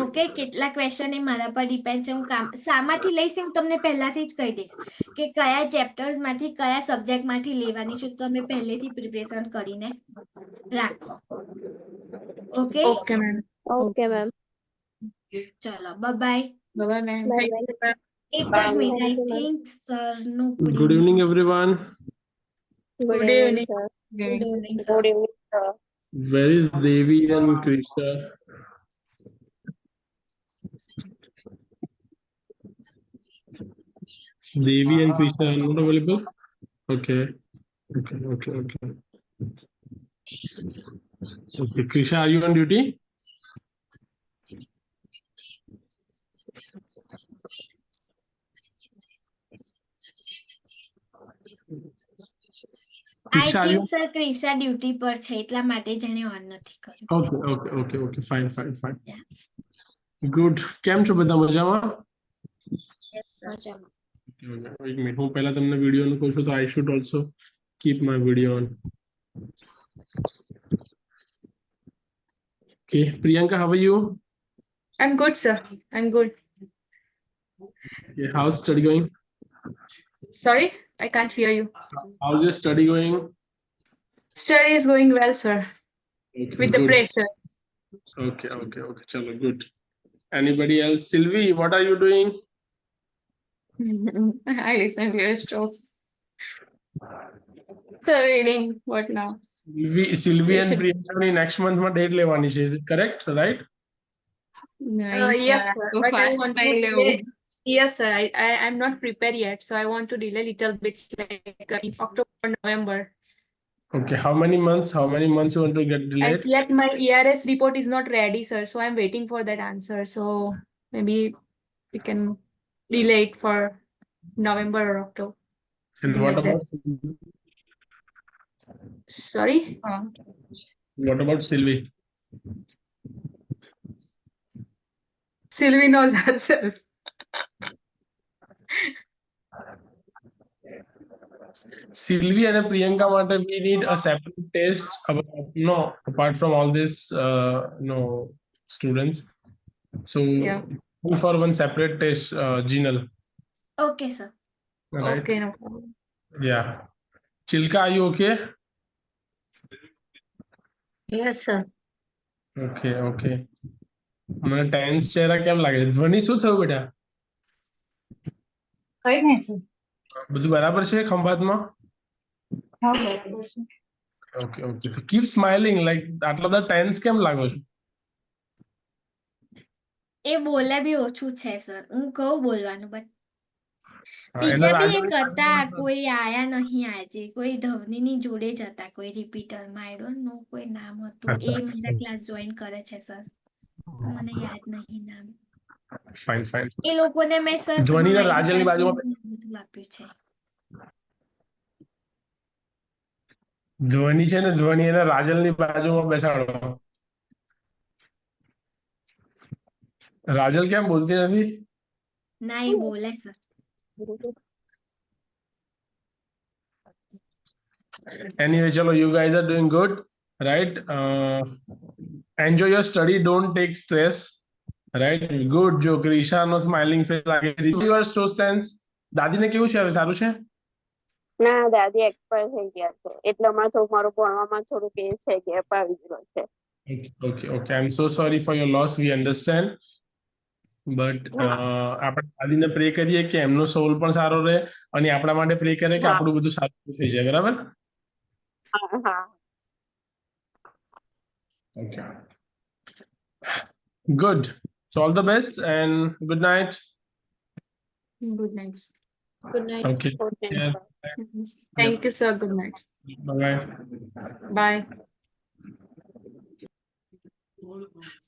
ઓકે, કેટલા ક્વેશ્ચન એ મારા પર ડિપેન્ડ છે. હું શામાંથી લઈશ હું તમને પહેલાથી જ કહી દઈશ કે કયા ચેપ્ટર્સમાંથી કયા સબ્જેક્ટમાંથી લેવાની છું. તમે પહેલેથી પ્રિપરેશન કરીને રાખો. Okay okay ma'am. Okay ma'am. ચલો bye. Bye ma'am. Bye, thank bye. You. એક જ Thank minute. I you, ma'am. Think સરનું good Good evening, everyone. Good evening, sir. Good Good evening, sir. Where is Devi and Krishna? Devi and Krishna are not available. Okay. Okay. Okay, Krishna, are you on duty? I Krishna, are you? Think sir Krisha duty પર છે એટલા માટે જ એને ઓન નથી કર્યું. Okay. Fine. Yeah. Good. કેમ છો બધા મજામાં? મજામાં. એક મિનિટ હું પહેલા તમને વિડિયોનું કહું છું તો I should also keep my video on. Okay, Priyanka, how are you? I'm good, sir. I'm good. Okay, how's study going? Sorry, I can't hear you. How's your study going? Study is going well, sir. Okay, With the good. pressure. Okay. Chalo, good. Anybody else? Sylvie, what are you doing? I listen to your joke. So reading what now? Sylvie and Yes. Priyanka ની next month માં date લેવાની છે. Is it correct? Right? Yes, sir. But I Fast want to time delay- level. Yes, sir. I'm not prepared yet, so I want to delay a little bit, like in October, November. Okay. How many months you want to get And delayed? yet my ERS report is not ready, sir. So I'm waiting for that answer. So maybe we can delay it for November or October. And something what like that. about Sylvie? Sorry? What about Sylvie? Sylvie knows herself. Sylvie and Priyanka માટે we need a separate test. Apart from all this, students. So Yeah. for one separate test, Jinal. Okay sir. Right? Okay, no problem. Yeah. Chilka, are you okay? Yes, sir. Okay. મને ટેન્સ ચહેરા કેમ લાગે છે? ધ્વનિ શું થયું બેટા? કઈ નહીં sir. બધું બરાબર છે ખંભાતમાં? હા, બરાબર છે. Okay. So keep smiling, like આટલા બધા ટેન્સ કેમ લાગો છો? એ બોલે બી ઓછું છે સર. હું કહું બોલવાનું બટ હા, બીજા એના બી રાજુ એક હતા. કોઈ આયા નહીં આજે. કોઈ ધવનીની જોડે જ હતા. કોઈ રિપીટરમાં. આઈ ડોન્ટ નો કોઈ નામ હતું. અચ્છા. એ મારા ક્લાસ જોઈન કરે છે સર. મને યાદ નહીં નામ. Fine. એ લોકોને મેં સર ધ્વનિના રાજલની બાજુમાં બધું આપ્યું છે. ધ્વનિ છે ને, ધ્વનિ એને રાજલની બાજુમાં બેસાડો. રાજલ કેમ બોલતી નથી? ના એ બોલે sir. Anyway, chalo, you guys are doing good, right? Enjoy your study, don't take stress, right? Good. જો ક્રિશાનો સ્માઇલિંગ ફેસ લાગે. Review your store stance. દાદીને કેવું છે હવે? સારું છે? ના દાદી એક્સપાયર થઈ ગયા છે એટલે હમણાં થોડું મારું ભણવામાં થોડું એ છે ગેપ આવી ગયો છે. Okay. I'm so sorry for your loss. We understand. But આપણે દાદીને પ્રે કરીએ કે એમનો સોલ પણ સારો રહે અને આપણા માટે પ્રે કરે કે હા. આપણું બધું સારું થઈ જાય. બરાબર? હા. Okay. Good. So all the best and good night. Good night. Good night. Okay. Yeah. Thank you, sir. Good night. Bye bye. Bye.